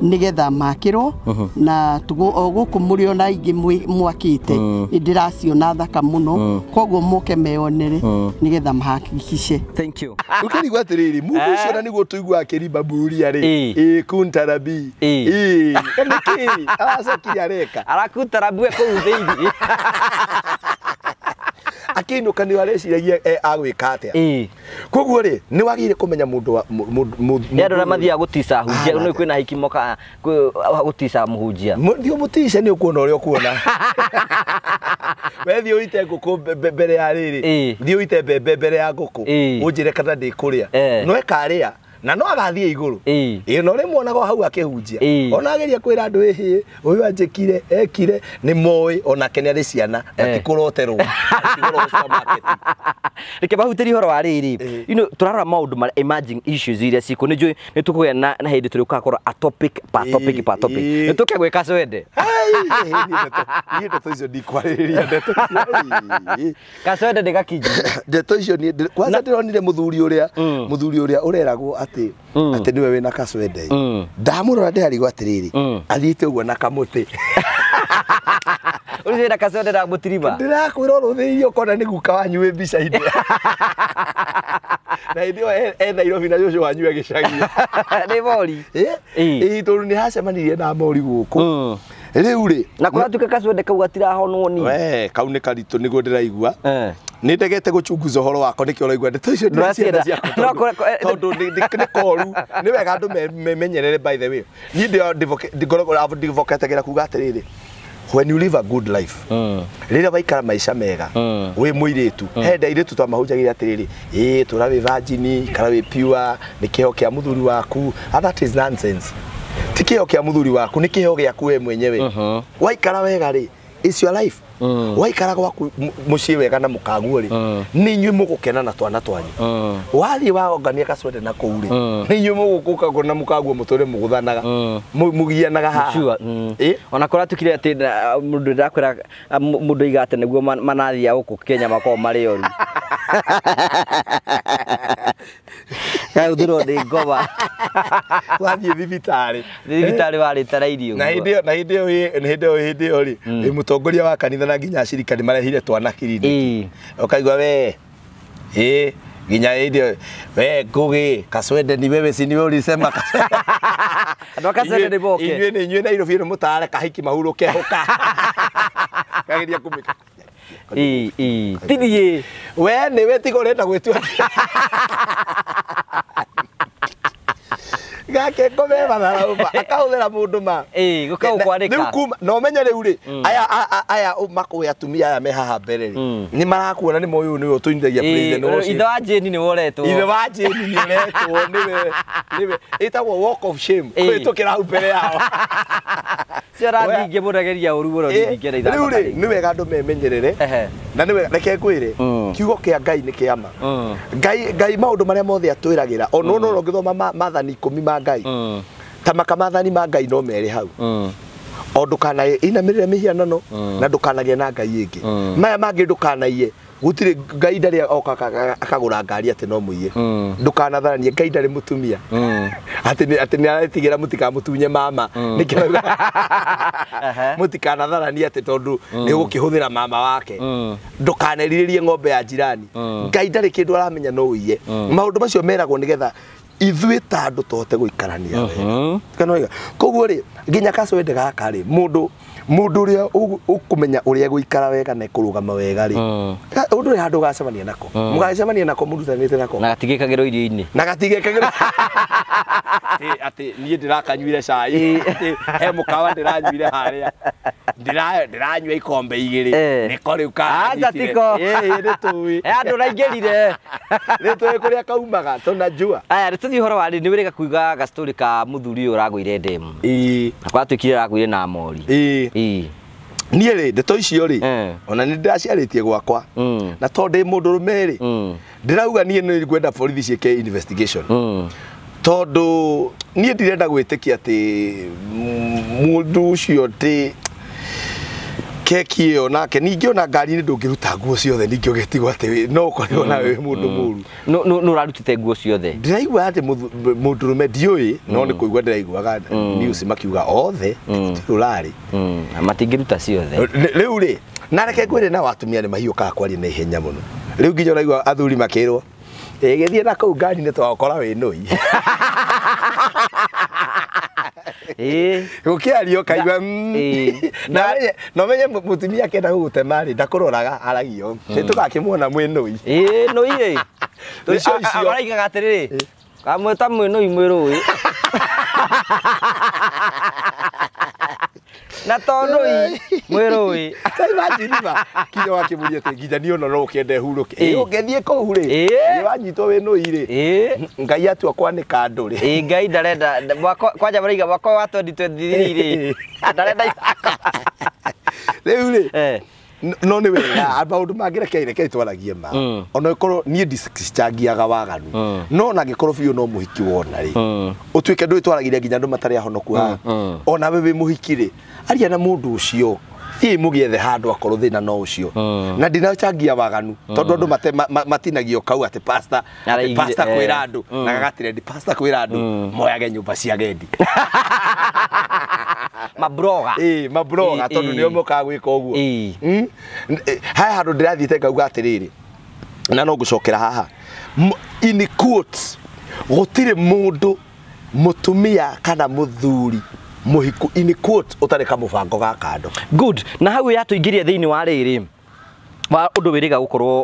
nigetha makirwo na guku muri ona ingi mwakite ndiraciona thaka muno koguo muke meonere nigetha mahakikishe. Thank you. Ukirigwa atiriri mundu ucio na niguo tuigua akirimba buria ri kuntarabi niki aracokire areka arakuntarabu kuu thiini akinuka ni areciragia agwika atia koguo ri ni wagire kumenya mundu yado na mathia gutisa hunjia no kwina hikimoka gutisa muhunjia ndio mutisha ni ukuona uri ukuona wethi uite nguku mbere ya riri thi uite mbembe mbere ya nguku unjire kana ndikuria no ekaria na no agathie iguru no rimwonaga hau akihunjia ona ageria kwira andu ihi uyu anjikire ekire ni moi ona kenya ri ciana atikuroterwo reke bahutiri horo wa riri turarora maundu ma emerging issues iria ciko ni tukuya na hindi turi ukakora a topic pa topic ni tukegwika swende ni ndeto icio ndikwariria ndeto kaswende ndikakiji ndeto icio ni kwanza ndironire muthuri uria ureragwo ati niwe wina kaswende ndamurora ndirarigwo atiriri athiite uguo na kamuti urira kaswende na mutiriba ndirakwira uruthiirio kona ni guka wanyu wi mbica inde na ndio Nairobi na Joshua wanyu agicagia ni bori tondu ni hacemanirie na mori guku riu ri na kuratuka kaswende kau gatirahonwo ni kau ni karitu niguo ndiraigua ni ndegete guchunguza horo wako niki uraigua ndeto icio ndiracienda tondu ni koru ni wega andu memenyerere by the way ni ndio ndivoketagira kuga atiriri when you live a good life rira waikara maisha mega wi muiritu henda iritu twa mahunjagira atiriri turawi virgin karawi pure nikiheo kia muthuri waku that is nonsense tikiheo kia muthuri waku nikiheo giaku we mwenyewe waikara wega ri is your life waikara gwaku mucii wega na mukaguo ri ni inyui mugukena na twana twanyu wathi waongania kaswende na kuuri ni inyui mugukuka gona mukaguo muture muguthanaga mugianaga haha ona kora tukire ati mundu ndakwira mundu igate niguo manathia guku Kenya mako mari oru kai udiro de goba wathi thibitari wari tarairio na hinde ri mutongoria wa kanitha na nginya shirika ni marehire twana kirini ukaigwa we nginya hinde we ngugi kaswende ni wewe si ni wewe ulisema ndo kaswende ni boke inyue na Nairobi mutare kahiki mahuruke hoka kageria kumika tinie we ni we tigo renda gwitua gake ngome batharauba akahuthira mundu ma gukau kwarika no menye riu ri aya makuya atumia aya me haha mbere ri ni marakuona ni moyo ni utuindagia president ucio ithe wa Jane ni woretwo ni woretwo niwe itagwo walk of shame kwitukira hau mbere yao ciara thingi muregeria uru muno ndingera itha riu ri ni wega andu memenyerere na ni wega reke ngwire kiugo kia Ngai ni kiama Ngai maundu maria mothe atwiragira ono no ngithoma mathani 10 ma Ngai ta makamathani ma Ngai no mere hau o ndukanaye inamirire mihianano na ndukanagie na Ngai ingi maya mangi ndukanaie gutire Ngai ndari oka akagura ngari ati no muiye ndukanatharanie Ngai ndari mutumia ati ni aretigira mutikamutunye mama nikirauga mutikanatharanie ati tondu ni gukihuthira mama wake ndukaneririe ng'ombe ya jirani Ngai ndari kindu aramenya no uiye maundu macio meragwo nigetha ithuĩ ta andũ tohote gũikarania wega kana wega koguo rĩ nginya kacoende gaka rĩ mũndũ ũrĩa ũkũmenya ũrĩa gũikara wega na kũrũgama wega rĩ ũndũ ũrĩa handũ gacemania nako mũgacemania nako mũrutanĩte nako na gatigĩkagĩrwo irio-inĩ na gatigĩkagĩrwo atĩ niĩ ndĩrakanyuire cai he mũkawa ndĩranyuire harĩa ndĩranyua ikombe igĩrĩ nĩko rĩu nĩ tũĩ andũ ũraingĩrire nĩ tũĩ kũrĩa kaumaga tũnajua aya nĩtũthiĩ ũhoro wa nĩ wĩrĩga kuiga gastori ka mũthuri ũyũ ũragũire ndemu na kwatuĩkire aragũire na mori niĩ rĩ ndeto icio rĩ ona nĩ ndĩraciarĩtie gwakwa na tondũ ndĩ mũndũrũme rĩ ndĩrauga niĩ nĩ ngwenda borithi ciĩke investigation tondũ niĩ ndirenda gwĩtĩkia atĩ mũndũ ũcio ti keki ĩyo nake ningĩ ona ngari-inĩ ndũngĩruta nguo ciothe ningĩ ũgĩtigwo atĩ no ũkorirwo nawe wĩ mũndũ mũru nũ ũrarutĩte nguo ciothe ndĩraigua atĩ mũndũrũme ndiũĩ no nĩ kũigua ndĩraiguaga news makiuga othe ũrarĩ matingĩruta ciothe rĩu rĩ na reke ngwĩre na atumia nĩ mahiũkaga kwaria na ihenya mũno rĩu nginya ũraigua athuri makĩrwo gĩthiĩ na kũu ngari-inĩ twagũkora wĩ nũi gũkĩario kaigua no menye mũtumia akenda gũgũtema rĩ ndakũroraga aragio nĩ tũgakĩmuona mwĩ nũi nũi rĩ araigaga atĩrĩrĩ kamwĩta mwĩ nũi mwĩ rũĩ na tondũ mwĩ rũĩ imagine kinya wakĩmũria atĩ nginya niĩ ona no ũkĩende hurũke ũngĩthiĩ kũu rĩ wanyitwo wĩ nũi rĩ Ngai atua kwanĩka andũ rĩ Ngai ndarenda kwanja maraiga mwaka wa 2023 rĩ ndarenda rĩu rĩ no nĩ wega maũndũ mangĩrekeire twaragie ma ona ĩkorwo niĩ ndichangiaga waganu no na ngĩkorwo biũ no mũhiki wona rĩ ũtuĩke ndwĩtwaragire nginya andũ matarĩ ahonoku haha ona we wĩ mũhiki rĩ aria na mũndũ ũcio thiĩ mũgĩethe handũ akorwo thĩna no ũcio na ndinachangia waganu tondũ andũ matinagio kau atĩ pastor kwĩra andũ na gagatiredi pastor kwĩra andũ moyage nyũmba cia gendi mabroga mabroga tondũ nĩo mokaga gwĩka ũguo haha handũ ndĩrathiĩte ngauga atĩrĩrĩ na no ngũcokera haha in quotes gũtirĩ mũndũ mũtumia kana mũthuri muhiku in quote utarĩ kamũbango ga kando good na hau yatũingĩria thĩinĩ wa rĩrĩ wa ũndũ wĩrĩga gũkorwo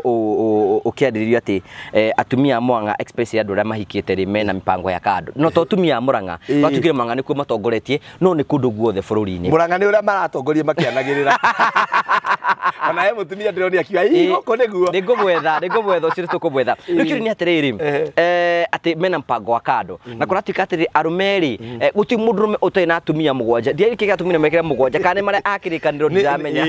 ũkĩarĩrĩrio atĩ atumia Mũrang'a especially andũ arĩa mahikĩte rĩ mena mĩbango ya kando no to atumia Mũrang'a batugire Mũrang'a nĩkuo matongoretie no nĩ kũndũ guothe bũrũri-inĩ Mũrang'a nĩ ũrĩa maratongoria makĩanagĩrĩra ona he mũtumia ndĩroni akiuga gũkũ nĩguo nĩngũmwetha ũcio tũkũmwetha rĩu kĩũria nĩ atĩrĩrĩ atĩ mena mpango wa kando na kũratuĩka atĩrĩ arũme rĩ gũtirĩ mũndũrũme ũtarĩ na atumia mũgwanja ndiarĩ kĩga atumia mekĩra mũgwanja kana nĩ marĩa akĩrĩkanĩro ndiramenya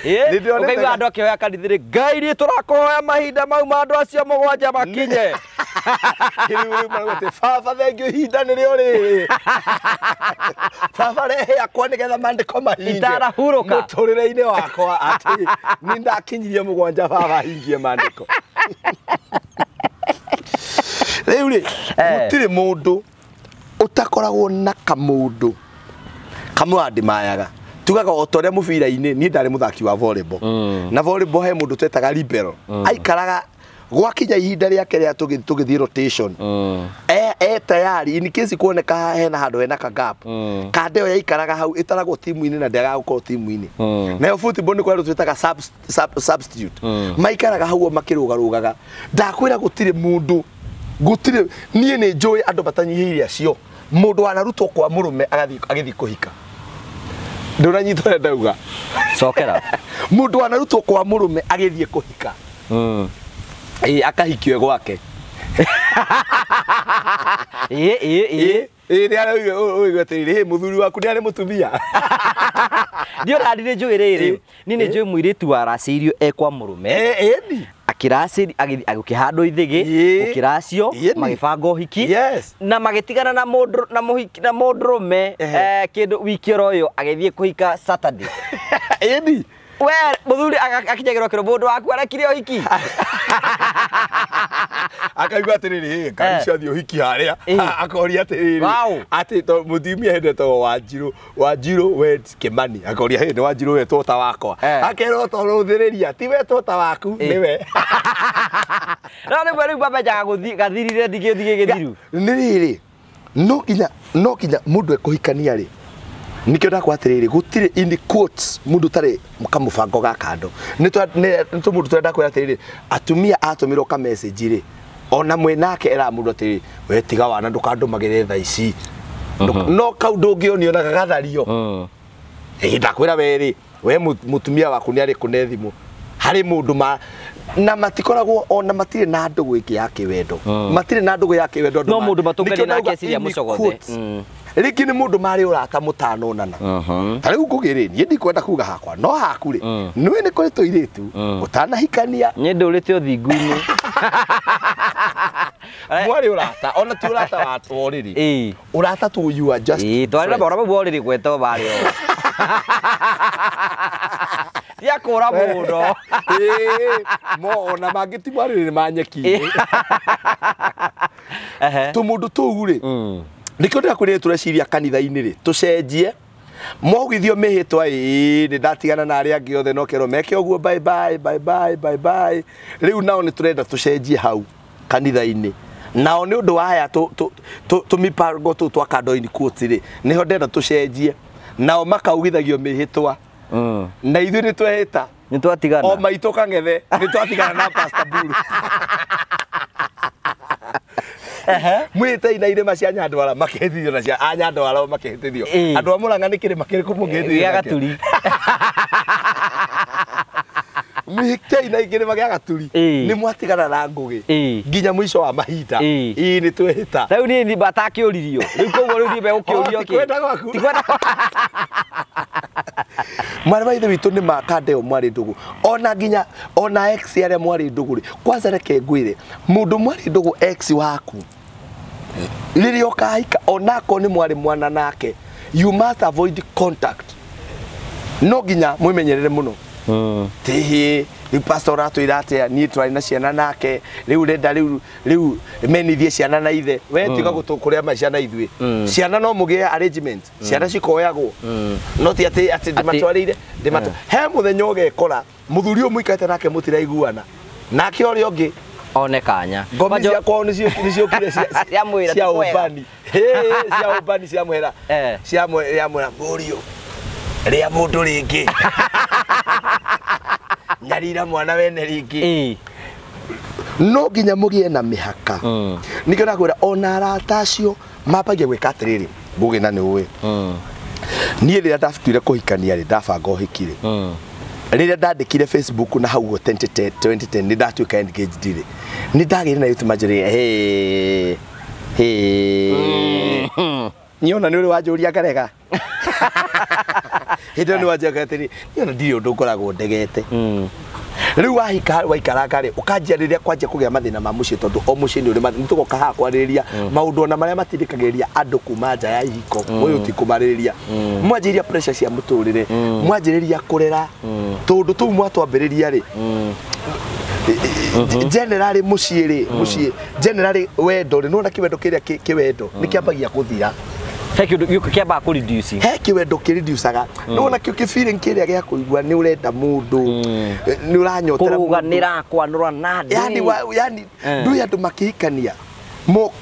ũkaigua andũ akĩhoya kanitha-inĩ Ngai nĩ tũrakũhoya mahinda mau ma andũ acio mũgwanja makinye baba thengio ihinda nĩrĩo rĩrĩ baba rehe akwa nĩgetha mandĩko mahinge itarahurũka mũtũrĩre-inĩ wakwa atĩ nĩ ndakinyirie mũgwanja baba hingie mandĩko rĩu rĩ gũtirĩ mũndũ ũtakoragwo na kamũndũ kamwe andimayaga tugaga o torĩa mũbira-inĩ niĩ ndarĩ mũthaki wa volleyball na volleyball he mũndũ twetaga libero aikaraga gwakinya ihinda rĩake rĩa tũgĩthiĩ rotation tayari in case kuoneka hena handũ hena ka gap kande ĩyo yaikaraga hau ĩtaragwo timu-inĩ na ndĩagaga gũkorwo timu-inĩ nayo football nĩ kũrĩa twĩtaga substitute maikaraga hau makĩrũgarũgaga ndakwĩra gũtirĩ mũndũ gũtirĩ niĩ nĩ njũĩ andũ matanyihĩire acio mũndũ wanarutwo kwa mũrũme agĩthiĩ kũhika ndũranyitwo ndauga cokera mũndũ wanarutwo kwa mũrũme agĩthiĩ kũhika akahikio gwake nĩ arauga ũigwatĩrĩrĩ mũthuri waku nĩ arĩ mũtumia ndiũ rarire njũĩ rĩrĩ niĩ nĩ njũĩ mũirĩtu waracĩirio ekwa mũrũme akĩracĩri agĩkĩhandwo ithĩgĩ gũkĩracio magĩbanga ũhiki na magĩtigana na mũndũrũme kĩndũ wiki oro ũyũ agĩthiĩ kũhika Saturday we muthuri akinyagirwo kiro mundu waku arekire hiki akaigua atiriri ngari cia thio hiki haria akoria atiriri ati to mutumia hendeto Wanjiru wed Kimani akoria he ni Wanjiru we tota wakwa akero to ruthiriria ti we tota waku niwe no ni bari baba jaga guthi gathirire ndigithige githiru ni riri no kinya mundu ekuhikania ri nikio ndakwa atiriri gutire in quotes mundu tare kamubango gakando ni to mundu twenda kwira atiriri atumia atumirwo ka message ri ona mwenake era mundu atiriri we tiga wana ndukandumagire tha ici no kau ndungionio na gagathario ndakwira weri we mutumia waku ni ari kunethimu hari mundu na matikoragwo ona matire na ndugu iki yake wendo matire na ndugu yake wendo no mundu matungani nake ciria mucogothe riki ni mundu mari urata mutanonana tariu kugiri ni ndikwenda kuga hakwa no haku ri niwe ni kuri tuiritu utanahikania ni ndurite uthingu-ini mwari urata ona tu urata watu oriri urata tu you are just twarira bora bu oriri gweto bari ya kora mundo mo ona mangiti mwari manyeki tu mundu tu ri nikio ndakwire tureciria kanitha-ini ri tucenjie mogithio mihitwa ni ndatigana na aria angi othe no kero meke oguo bye bye riu nao ni turenda tucenjie hau kanitha-ini nao ni undu wa haya tu mipango tu twakando in quotes ri niho ndenda tucenjie nao makaugithagio mihitwa na ithuĩ nĩ twehĩta nĩ twatigana o maitũ kang'ethe nĩ twatigana na Pastor Buru mwĩte ina irĩma cia Nyandwara makehĩtithio na cia a Nyandwara makehĩtithio andũ a Mũrang'a nĩ kĩrĩma kĩrĩkũ mũngĩhĩtithio gĩa Gaturi mwĩte ina kĩrĩma gĩa Gaturi nĩ mwatigana na Ngũgĩ nginya mũico wa mahinda nĩ twehĩta rĩu niĩ batakĩũririo rĩu koguo rĩu ndibe gũkĩũrio kĩ tikwenda gwaku mwana wa ithe witũ nĩ makandeo Mwari Ndũgũ ona nginya ona ex aria Mwari Ndũgũ ri kwanza reke ngwire mundu Mwari Ndũgũ ex waku rĩrĩa ũkahika onako nĩ mwari mwana nake you must avoid contact no nginya mwimenyerere muno tihi pastor atwira atia ni twari na ciana nake riu renda riu menithie ciana na ithe we tiga gutukuria maciana ithui ciana no mugie arrangement ciana cikoyagwo no ti ati ndimatwarire he muthenya ugekora muthuri umuikate nake mutiraiguana nake ori ongi one kanya ngomi cia kwao nicio kire cia mwira cia ubani cia ubani cia mwira cia mwira murio ria mundu ringi nyarira mwana wene ringi no nginya mugie na mihaka nikio nakwira ona arata acio mapagia gwika atiriri Ngũgĩ na nĩ uwe niĩ rĩrĩa ndabutire kũhikania rĩ ndabanga ũhikire rĩrĩa ndandĩkire Facebook na hau 2010 nĩ ndatuĩka engaged rĩ nĩ ndagĩire na YouTube manjĩrĩ niona nĩ ũrĩ wanjũria ngarega hĩndĩ nĩ wanjĩra atĩrĩ niona ndirĩ ũndũ ngoragwo ndegete riu waikaranga rĩ ũkanjia rĩrĩa kwanjia kũgĩa mathĩna ma mũciĩ tondũ o mũciĩ nĩ ũrĩ mathĩna tũgoka haha kwarĩrĩria maũndũ ona marĩa matindĩkagĩrĩria andũ kuma nja ya ihiko ũyũ ti kũmarĩrĩria mwanjĩrĩria pressure cia mũtũrĩre mwanjĩrĩria kũrera tondũ tũu mwatwambĩrĩria rĩ generally mũciĩ generally wendo rĩ nona kĩwendo kĩrĩa kĩwendo nĩ kĩambagia gũthira he kĩndũ kĩambaga kũ reduce he kĩwendo kĩ-reducaga nona kĩo kĩ-feeling kĩrĩa gĩa kũigua nĩ ũrenda mũndũ nĩ ũranyotera kũrũganĩra kwanũra na ndĩ yani ndũĩ andũ makĩhikania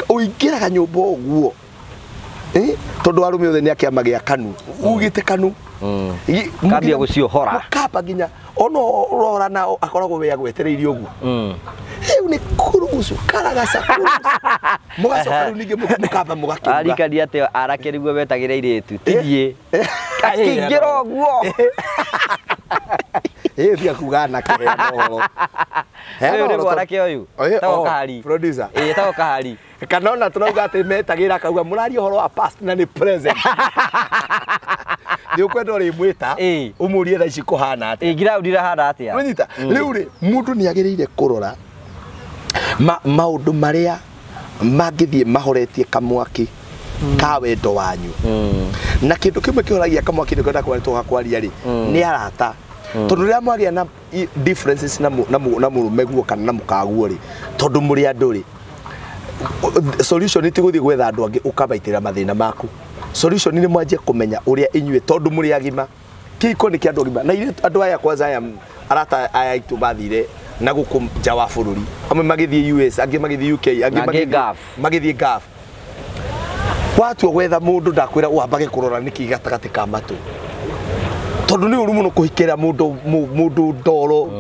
ũingĩraga nyũmba ũguo tondũ arũme othe nĩ akĩama gĩa kanu ugĩte kanu kambia gũciohora mũkamba nginya ona ũrora na akoragwo we agwetereire ũguo rĩu nĩ kurugucu karagaca mũgacoka rĩu ningĩ mũkamba mũgakiuga arikania atĩ arake nĩguo wetagĩra airĩtu tithiĩ akĩingĩra ũguo thia kuga anake heana ũhoro ũyũ nĩ mwanake ũyũ tagwo Kahari producer tagwo Kahari kana ona turauga ati metagĩra akauga mũraria ũhoro wa past na nĩ present nĩ ũkwenda ũrĩ mwĩta ũmũrie thaa ici kũhana atĩa ground irahana atĩa ũnyita rĩu rĩ mũndũ nĩ agĩrĩire kũrora maũndũ marĩa mangĩthiĩ mahoretie kamwaki ka wendo wanyu na kĩndũ kĩmwe kĩhoragia kamwaki nĩ kwenda kwarĩtwo gakwaria rĩ nĩ arata tondu ria mwagia na differences na murume guo kana na mukaguo ri tondu muri andu ri solution iti guthii gwetha andu angi ukabaitira mathina maku solution ni mwanjie kumenya uria inyue tondu muri agima kiko ni kiandu agima na ile andu aya kwanza aya arata aya itu bathire na guku nja wa bururi amwe magithie US angi magithie UK angi magithie gaf watu gwetha mundu ndakwira wambage kurora niki gatagati ka matu tondu ni uru muno kuhikira mundu ndoro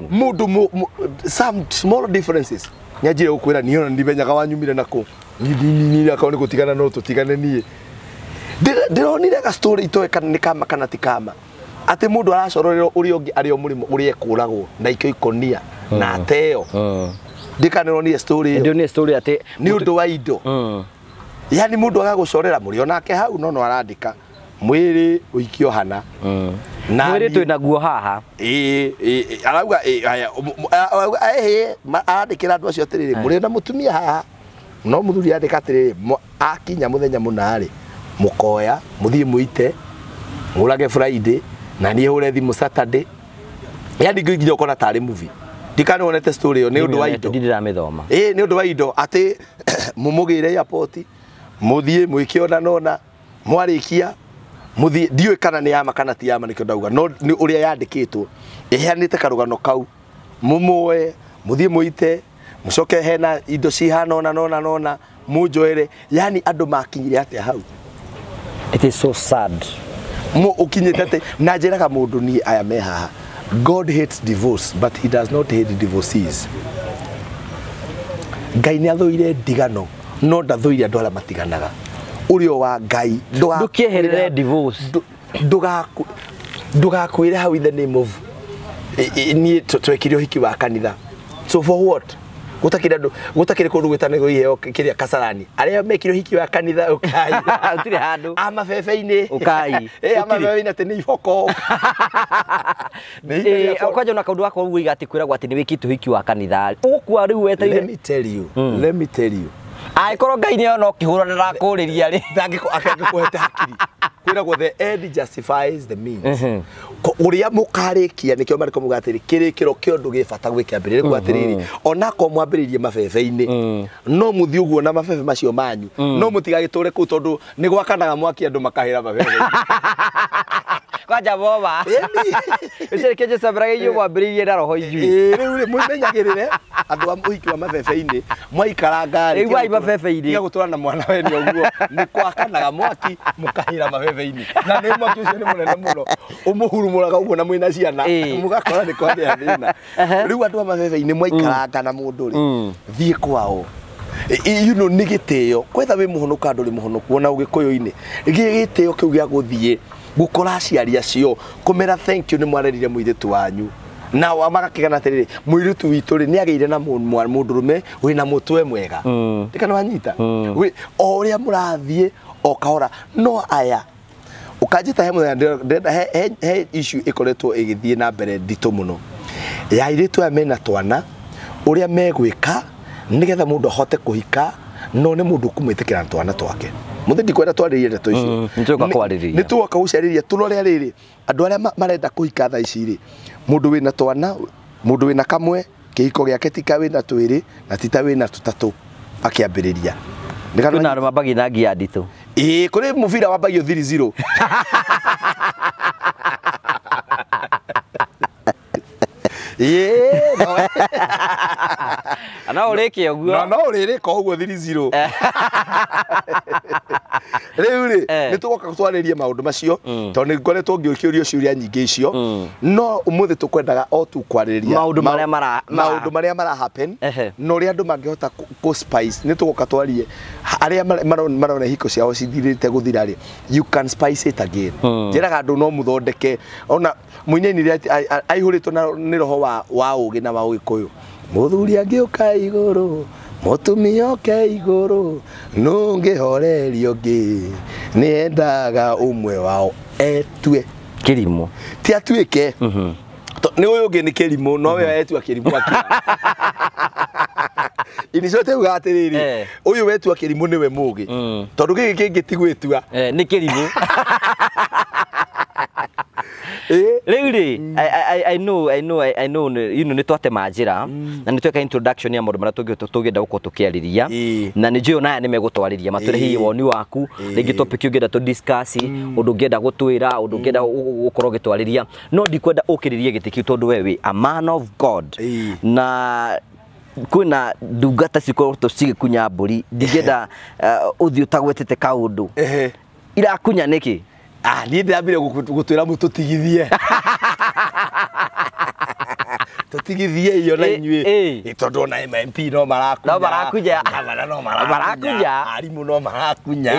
mundu some small differences nyajire gukwira niona ndimenyaga wanyumire nako ni akao ni gutigana no tutigane nie ndironire ga story itoe kana ni kama kana tikama ati mundu aracororero uri ongi ari o murimo uri ekuragwo na ikyo ikonia na ateo ndikanironi story ndio ni story ati ni undu wa indo yani mundu agagucorera muri onake hau no arandika mwiri uikio hana mwiri twina guo haha arauga arandikira andu acio atiriri muri na mutumia haha no muthuri andika atiriri akinya muthenya munari mukoya muthie muite murage Friday na nie hure thimu Saturday yani nginya ukona tari movie ndikane wonete story yo ni undu wa indo ndiramithoma ni undu wa indo ati mumugire airport muthie mwikio na nona mwarikia muthie ndiwe kana ni yama kana ti yama nikyo ndauga no ni uria yandikitwo iheanite karugano kau mumwe muthie muite mucoke hena indo cihana nona mujoere yani andu makinyire atia hau it is so sad mo ukinyete ate na njiraga mundu ni aya me haha God hates divorce but he does not hate divorcees Ngai ni athoire ndigano no ndathoire andu ala matiganaga urio wa Ngai ndukiherere divorce ndugakwire how in the name of ni twekirio hiki wa kanitha so for what gutakire kundu gwitane iheo kiria kasarani aria mekiro hiki wa kanitha ukai utire handu ama fefeini ukai ama fefeini ati ni iboko kwaje na kaundu wako ugu igati kwira gwati ni wikitu hiki wa kanitha ukwa riu weteire let me tell you ai koro Ngai ni ono kihuranira kuriria ri ndangiko akangikuhete hakiri kwira go the end justifies the means uria mukarikia nikyo mariko mugatiri kirikiro kiondu gifata gwikiambirire gwatiriri onako mwambiririe mafefeini no muthi uguo na mafefe macio manyu no mutigagiture ku tondu ni gwakanaga mwaki andu makahira mafefe kwaja boba icere keje sabrage yu mwambiririe na roho ijui riu mumenyagirire andu amuhiki wa mafefeini mwaikara ngari riu ai mafefeini iga gutura na mwana we ni uguo ni kwakanaga mwaki mukahira mafefeini na ni mwaki ucio ni munene muno umuhurumuraga uguo na mwina ciana mugakora ni kwani athina riu andu mafefeini mwaikaranga na mundu ri thie kwao you know nigiteo kwetha we muhonoka andu ri muhonoku ona ugikoyo-ini gigiteo kiu gia guthie gukora aciari acio kumera thank you ni mwarerire muiritu wanyu na magakigana atiriri muiritu witu ri ni ageire na mundurume wina mutwe mwega ndikana wanyita we oria murathie okahora no aya ukajita he issue ikoretwo igithie na mbere ndito muno ya iritu amena twana uria megwika nigetha mundu ahote kuhika no ne mundu kumwitikira twana twake muthindi kwenda twaririe ndeto icio nituka kwariria nituka gucariria turore riri andu aria marenda kuhika tha ici ri mundu wina twana mundu wina kamwe kihiko giake tika wina twiri na tita wina tutatu akiambiriria ndikana na mabagi na ngia ndito kuri muvira wambagio 3-0 ana urike uguo no uririka uguo 3-0 riu ri nitugoka gutwaririe maundu macio tondu ngoretwo ngiukiurio ciuria nyingi icio no umuthi tukwendaga o tu kwariria maundu maria mara happen no ri andu mangihota ku spice nitugoka twarie aria marona hiko ciao cithirite guthira ri you can spice it again njiraga andu no muthondeke ona muineni ri aihuritwo ni roho wa ugi na wa ugikuyu muthuri angiuka iguru mutumia oke iguru nungihorerio ngi niendaga umwe wao etue kirimo ti atuike ni uyu ungi ni kirimo no we etua kirimo akira inicote ugatiriri uyu wetua kirimo niwe mugi tondu giki kingi tigwitua ni kirimo Riu ri I know you know ni twate manjira na ni tweka introduction ya maundu maria tungenda gukorwo tukiariria na ni njui naya ni megutwariria matwire hihi woni waku ringi topic ungenda tu discuss undu ungenda gutwira undu ungenda gukorwo gitwariria no ndikwenda ukiririe giti kiu tondu wewe a man of God na kuna ndungata cikorwo tucigikunya mburi ndigenda uthio tagwetete kaundu irakunya niki ni ndambire gutwira mututigithie tutigithie iyo na inyue tondu na MP no marakunya no marakunya arimu no marakunya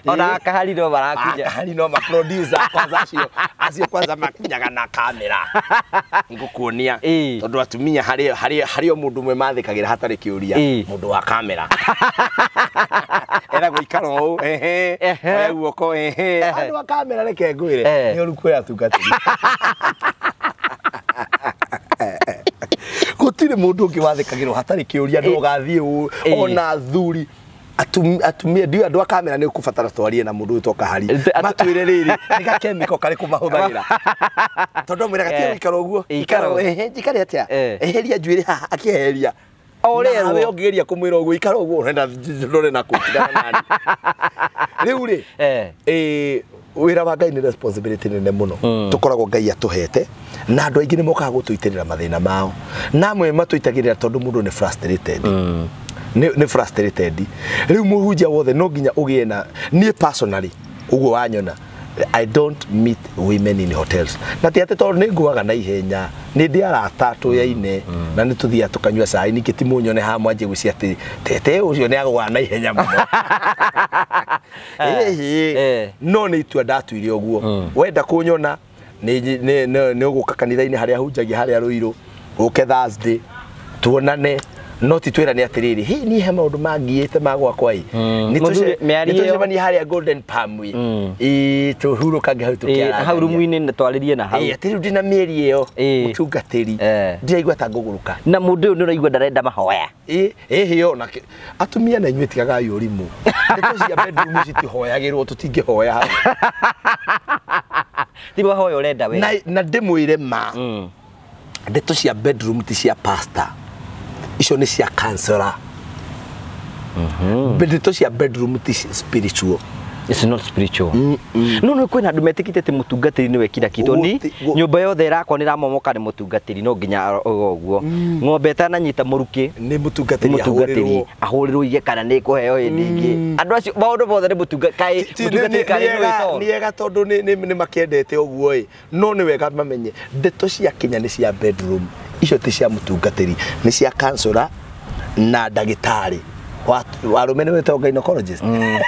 ona kahari no marakunya kahari no ma producer kwanza acio kwanza makunyaga na kamera ngukuonia tondu atumia hari mundu mwe mathikagira hatari kiuria mundu wa kamera era guikaro oya guoko andu wa kamera reke ngwire ni urukwira atungatiri gutire mundu ungi wathikagirwo hatari kiuria no gathie ona thuri atumia ndio andu a kamera ni ukubatara twarie na mundu utoka hari matwire riri ni ga chemical kari kumahuthagira tondu mwira gatie ikaro guo ikaro jikari atia eheria njuire haha akiheria orero we ongeria kumwira uguo ikaro guo urenda ndore na kutigana nani riu ri wira wa Ngai ni responsibility nene muno tukoragwo Ngai atuhete na andu aingi ni mokaga gutuitirira mathina mao namwe matuitagirira tondu mundu ni frustrated ni frustrated riu muhunjia wothe no nginya ugie na ni personally uguo wanyona I don't meet women in hotels na tiate tondu ni nguaga na ihenya ni ndiara tatu yaine na ni tuthia tukanyua cai ni kitimunyone ha mwanje gucia ati tete ucio ni agwa na ihenya muno no ni itua ndatuire uguo wenda kunyona ni uguka kanitha-ini haria hunjagia haria Ruiru uke Thursday tuonane no titwira ni atiriri hi ni he maundu mangiite magwakwa ni tucemani haria Golden Palm tuhurukange hau tukiara hau rumu-ini ni twaririe na hau atiri ndina mieri iyo mutungatiri ndiraigua ta nguguruka na mundu uyu ni uraigua ndarenda mahoya hiyo na atumia na inyuĩ tigaga yurimu ndeto cia bedroom citihoyagirwo tutingihoya hau ti mahoya urenda we na ndimwire ma ndeto cia bedroom ti cia pastor icio ni cia counselor ndeto cia bedroom ti spiritual. It's not spiritual. No kwina andu metikite te mutungatiri ni wekira kitu ni nyumba yothe irakwa ni ramomoka ni mutungatiri no nginya oguo ng'ombe tananyita muruki ni mutungatiri ahurirwo ige kana ni kuheo indingi andu acio maundu bothe ni mutungatiri kari ni ega tondu ni makiendete oguo no ni wega mamenye ndeto cia kinya ni cia bedroom icio ti cia mutungatiri ni cia counselor na dagitari warume ni wetwo gynecologist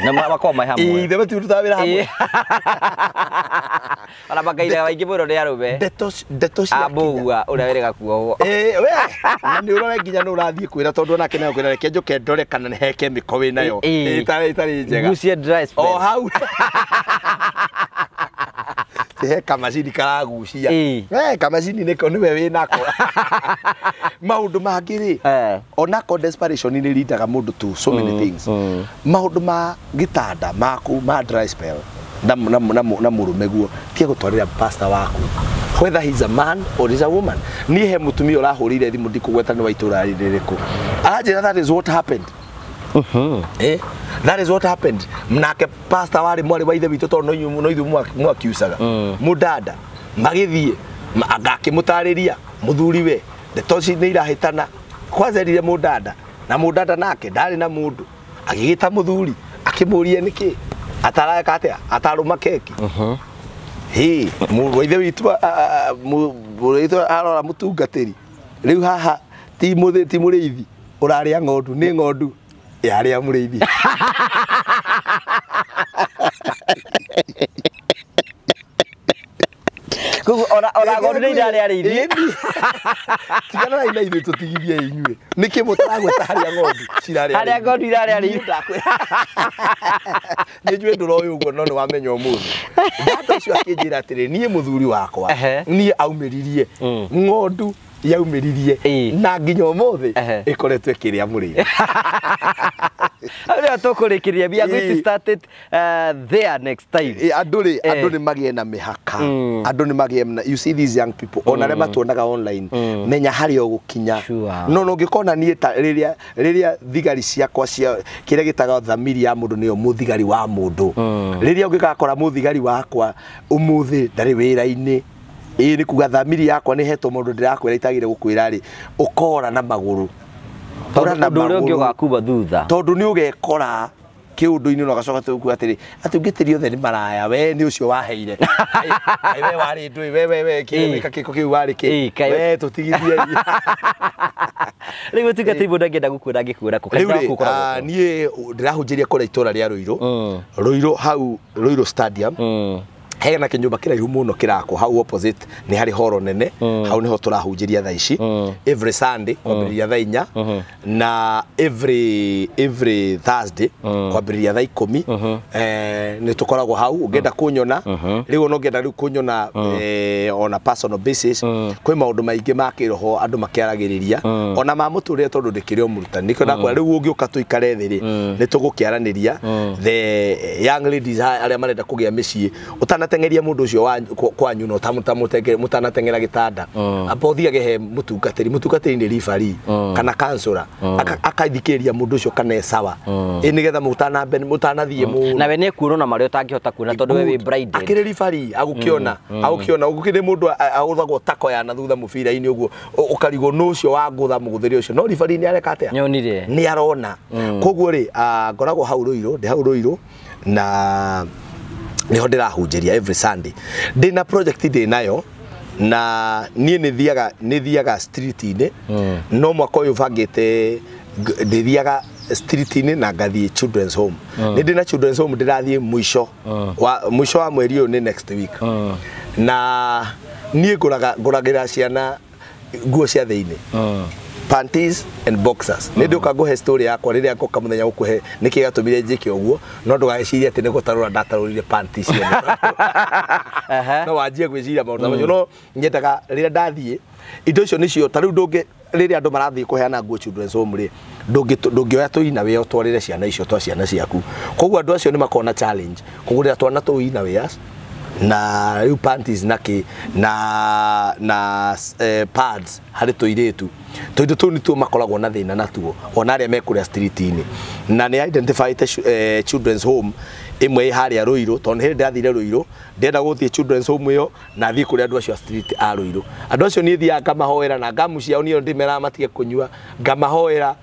na makoma mai hamwe ithe batiruta wira hamwe ala bagaire waingi muno ni arume ndeto cia abuga uria werega kuo we ni urore nginya no urathie kwira tondu ona kena kwira reke njuke ndore kana ni he chemical wi nayo itari njega gucia dry spell o hau he kamacini karagucia kamacini niko niwe winako maundu mangiri ona desperation ni lindaga mundu tu so many things maundu ma gitanda maku ma dry spell na murume guo tie gutwarira pastor waku whether he's a man or he's a woman ni he mutumia urahurire thimu ndikugweta ni waitura riririku ajira that is what happened that is what happened mnake pastor wari mwari wa ithe witu tondu no ithu mwakiusaga mudada magithie agakimutariria muthuri we ndeto ci ni irahitana kwazerire mudada na mudada nake ndari na mundu agigita muthuri akimurie niki ataraka atia ataruma keki mu ithe witu arora mutungatiri riu haha ti muriithi uraria ng'ondu ni ng'ondu yaria muriithi kugu ora ng'ondu ni ndaria riithi tigana ina ithu tutigithie inyue niki mutaragweta haria ng'ondu iraria riithi ni njue nduroyo uguo no ni wamenya umuthi ndato cio akinjira atiri nie muthuri wakwa nie aumiririe ng'ondu yaumiririe na nginya umuthi ikoretwe kiria muri Aria tukurekeria we are going to start it there next time. Andu ni magie na mihaka. Andu ni magie na, you see these young people ona re matuonaga online menya hari ogukinya. No no ngikona nie ta riria thigari ciakwa cia kiria gitaga thamiri ya mundu niyo muthigari wa mundu. Riria ungikakora muthigari wakwa umuthi ndari wira-ini ni kuga thamiri yakwa ni hetwo mundu ndirakwira itagire gukwira ri ukora na maguru. Tondu ungi ugakuba thutha. Tondu ni ugekora kiundu-ini no gacoka tukuga atiri atungitiri othe ni maraya we ni ucio waheire. We wari ndui we kireka kiko kiu wari ki. We tutigithie. Riu tugati mundu angenda gukura ngikura ku kana gukura. Nie ndirahunjiria kora itora ria Ruiru hau Ruiru Stadium. Hena kinyumba kiraihu muno kirako hau opposite ni hari horo nene hau niho turahunjiria thaa ici every Sunday kwambiriria thaa 4 na every Thursday kwambiriria thaa 10 ni tukoragwo hau ungenda kunyona riu no ngenda riu kunyona on a personal basis kwi maundu maingi makiroho andu makiaragiriria ona ma muturire tondu ndikiri omurutani niko nakora riu ungiuka tuikare thiri ni tugukiaraniria the young ladies aria marenda kugia micii utanatengeria mundu ucio kwanyu no mutanatengera gitanda apothiage he mutungatiri ni referee kana kansora akaithikiria mundu ucio kana sawa nigetha mutanathie mu na we ne kuona mario utangihota kuona tondu we bride akiri referee agukiona ugukire mundu aguthagwo tako ya na thutha mubira-ini uguo ukarigo no ucio wa ngutha muguthiri ucio no referee ni areka atia nyonire ni arona koguo ri ngoragwo hau Ruiru na niho ndirahunjiria every Sunday ndina project ndi nayo na nie ni thiaga street-ini no mwaka uyu bangite ndithiaga street-ini na ngathie children's home ni ndina children's home ndirathie mwisho wa mweri uyu ni next week na nie nguragira ciana nguo cia thiini panties and boxers ndio kaguhe story yakwa riria ngoka muthenya gukuhe nikigatumire njike uguo no ndugagiciria ati nigutarura ndatarurire panties no wanjie gwiciria maundu macio no nyendaga riria ndathie indo icio nicio tariu ndungi riria andu marathie kuheana nguo children's home ri ndungioya tuina we utwarire ciana icio twa ciana ciaku koguo andu acio ni makona challenge kugurira twana tuina we na riu panties na pads hari tuiretu toindo tu ni tu makoragwo na thina natuo ona aria mekuria street-ini na ni identified children's home imwe haria Ruiru tondu hindi ndathire Ruiru ndenda guthie children's home iyo na thie kuria andu acio street a Ruiru andu acio ni thia ngamahoera na ngamu ciao niyo ndimera matige kunyua ngamahoera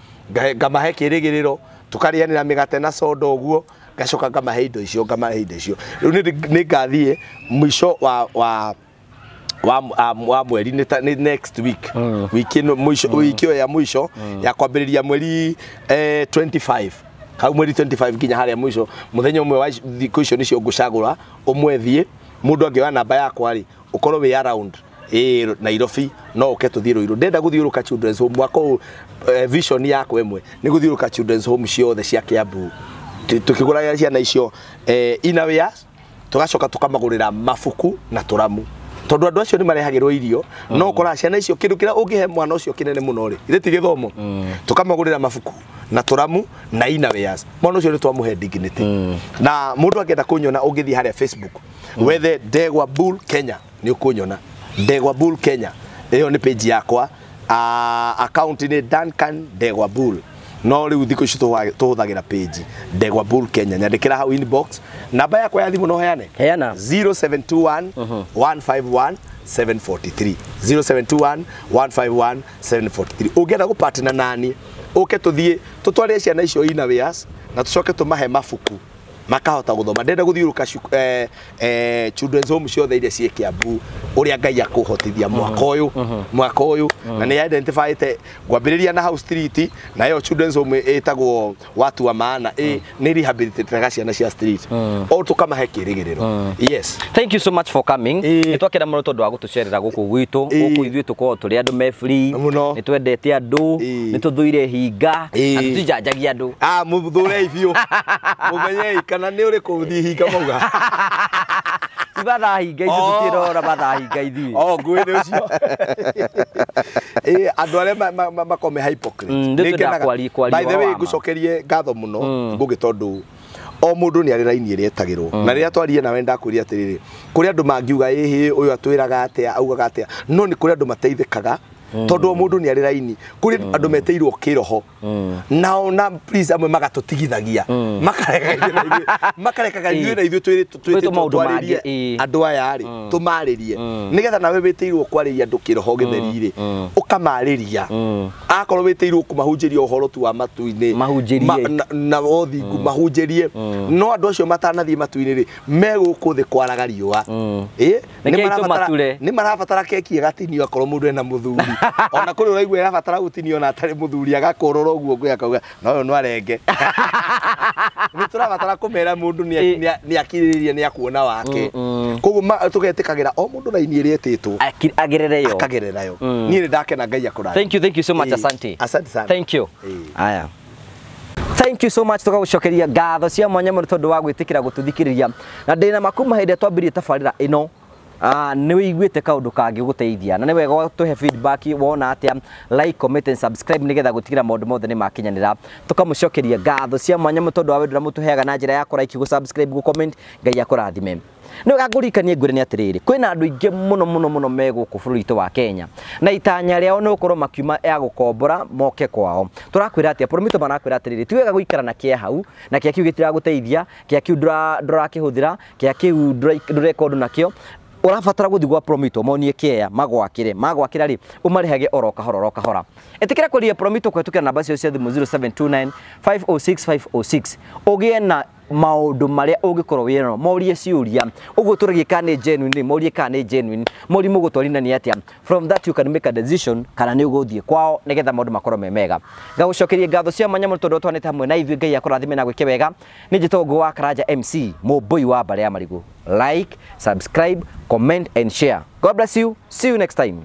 ngamahe kirigiriro tukarianira migate na soda uguo gacoka ngamahe indo icio riu ni ngathie mwisho wa mweri ni next week wiki ya mwisho ya kwambiriria mweri 25 kau mweri 25 nginya haria mwisho muthenya umwe wa thikũ icio nicio ngucagura umwethie mundu angioya namba yakwa ri ukorwo wi around Nairobi no uke tuthie Ruiru ndenda guthiuruka children's home mwaka vision yakwa imwe ni guthiuruka children's home ciothe cia Kiambu tukiguragira ciana icio inaweas tugacoka tukamagurira mafuku na turamu tondu andu acio ni marehagirwo irio no ukora ciana icio kindu kira ungihe mwana ucio kinene muno ri itheti githomo tukamagurira mafuku na turamu na inaweas mwana ucio ni twamuhe dignity na mundu angenda kunyona ungithie haria Facebook wethe Ndegwa Bull Kenya ni ukunyona Ndegwa Bull Kenya iyo ni page yakwa account ni Duncan Ndegwa Bull no riu thikũ ici tuhuthagira page Ndegwa Bull Kenya nyandikira hau inbox namba yakwa ya thimu no heane 0721 151 743 0721 151 743 ungenda gupartner nani uke tuthie tutware ciana icio inaweas na tucoke tumahe mafuku makahota guthoma ndenda guthiuruka children's home ciothe iria cie Kiambu uria Ngai akuhotithia mwaka uyu na ni identified gwambiriria na house street na yo children's home etagwo watu wa maana ni rehabilitate ciana cia street o tukamahe kirigiriro yes thank you so much for coming nitwakira muno tondu wa gutucerera guku gwitu guku ithuĩ tukorwo turi andu me free nitwendete andu nituthuire hinga na tutijanjagia andu muthure ifio mumenye kana ni uri kuthi hinga mauga ti bathahinga ithu tutirora bathahinga ithuĩ ngũĩ nĩ ũcio andũ arĩa makome hypocrite by the way ngũcokerie ngatho mũno ngũgĩ tondũ o mũndũ nĩ arĩ raini ĩrĩa etagĩrwo na rĩrĩa twaririe nawe ndakwĩria atĩrĩrĩ kũrĩ andũ mangiuga ĩhĩ ũyũ atwĩraga atĩa augaga atĩa no nĩ kũrĩ andũ mateithĩkaga tondu mundu ni ari raini kuri andu meteirwo kiroho nao na please amwe magatũtigithagia makarekaga ithuĩ na ithuĩ twĩtĩtwo twarĩrie andu aya rĩ tũmarĩrie nigetha nawe wĩtĩirwo kwarĩria andu kiroho gĩtheri rĩ ũkamarĩria akorwo wĩtĩirwo kũmahunjĩria ũhoro tu wa matu-inĩ na othingu mahunjĩrie no andu acio matanathiĩ matu-inĩ rĩ megũkũ thĩ kwaraga riũa nĩ marabatara keki ĩgatinio akorwo mũndũ ena mũthuri ona kuri uraigua irabatara gutinio na atari muthuri agakorora uguo ngwe akauga no no arenge ni turabatara kumera mundu ni akiriria ni akuona wake koguo tugetikagira o mundu raini iri etitwo akagerera yo ni ndakena Ngai akura. Thank you so much. Asante sana. Thank you. Aya, thank you so much tugagucokeria ngatho cia mwanya mũno tondu wa gwitikira gututhikiriria na ndina makuma hende twambirie tabarira ino nĩ wĩiguĩte kaũndũ kangĩ gũteithia na nĩ wega tuhe feedback wona atĩa like comment and subscribe nigetha gũtigĩra maũndũ mothe nĩ makinyanĩra tukamũcokeria ngatho cia mwanya mũno tondu wa wendo mũtũheaga na njĩra ya kũ like gũ subscribe gũ comment. Ngai akũrathime. Nĩ gagũrikanie ngwĩre nĩ atĩrĩrĩ kwĩna andũ aingĩ mũno me gũkũ bũrũri witũ wa Kenya na itanya rĩao nĩ gũkorwo makiuma ya gũkombora moke kwao. Tũrakwĩra atĩa Promito marakwĩra atĩrĩrĩ ti wega gũikara na kĩe hau na kĩe kiu gĩtiragũteithia kĩe kiu ndũrakĩhũthĩra kĩe kiu ndũreka ũndũ nakĩo urabatara guthi gwa Promito monie kĩea magwakĩra rĩ umarihage oro kahora etikira kũria Promito kwetukira namba cio cia thimũ 0729 506 506 ũgĩe na maũndũ marĩa ũngĩkorwo wĩna morie ciũria ũguo tũragie kana genuine morie kana genuine morie mũgũtwarina nĩ atĩa from that you can make a decision kana nĩ ũgũthiĩ kwao nĩgetha maũndũ makorwo me mega. Ngagũcokeria ngatho cia mwanya mũno tondũ twanĩte hamwe na ithuĩ. Ngai akũrathime na gwĩke wega. Nĩ njĩtagwo Ngũgĩ wa Karanja MC mũmbũi wa Mbare ya Marigũ. Like, subscribe, comment and share. God bless you. See you next time.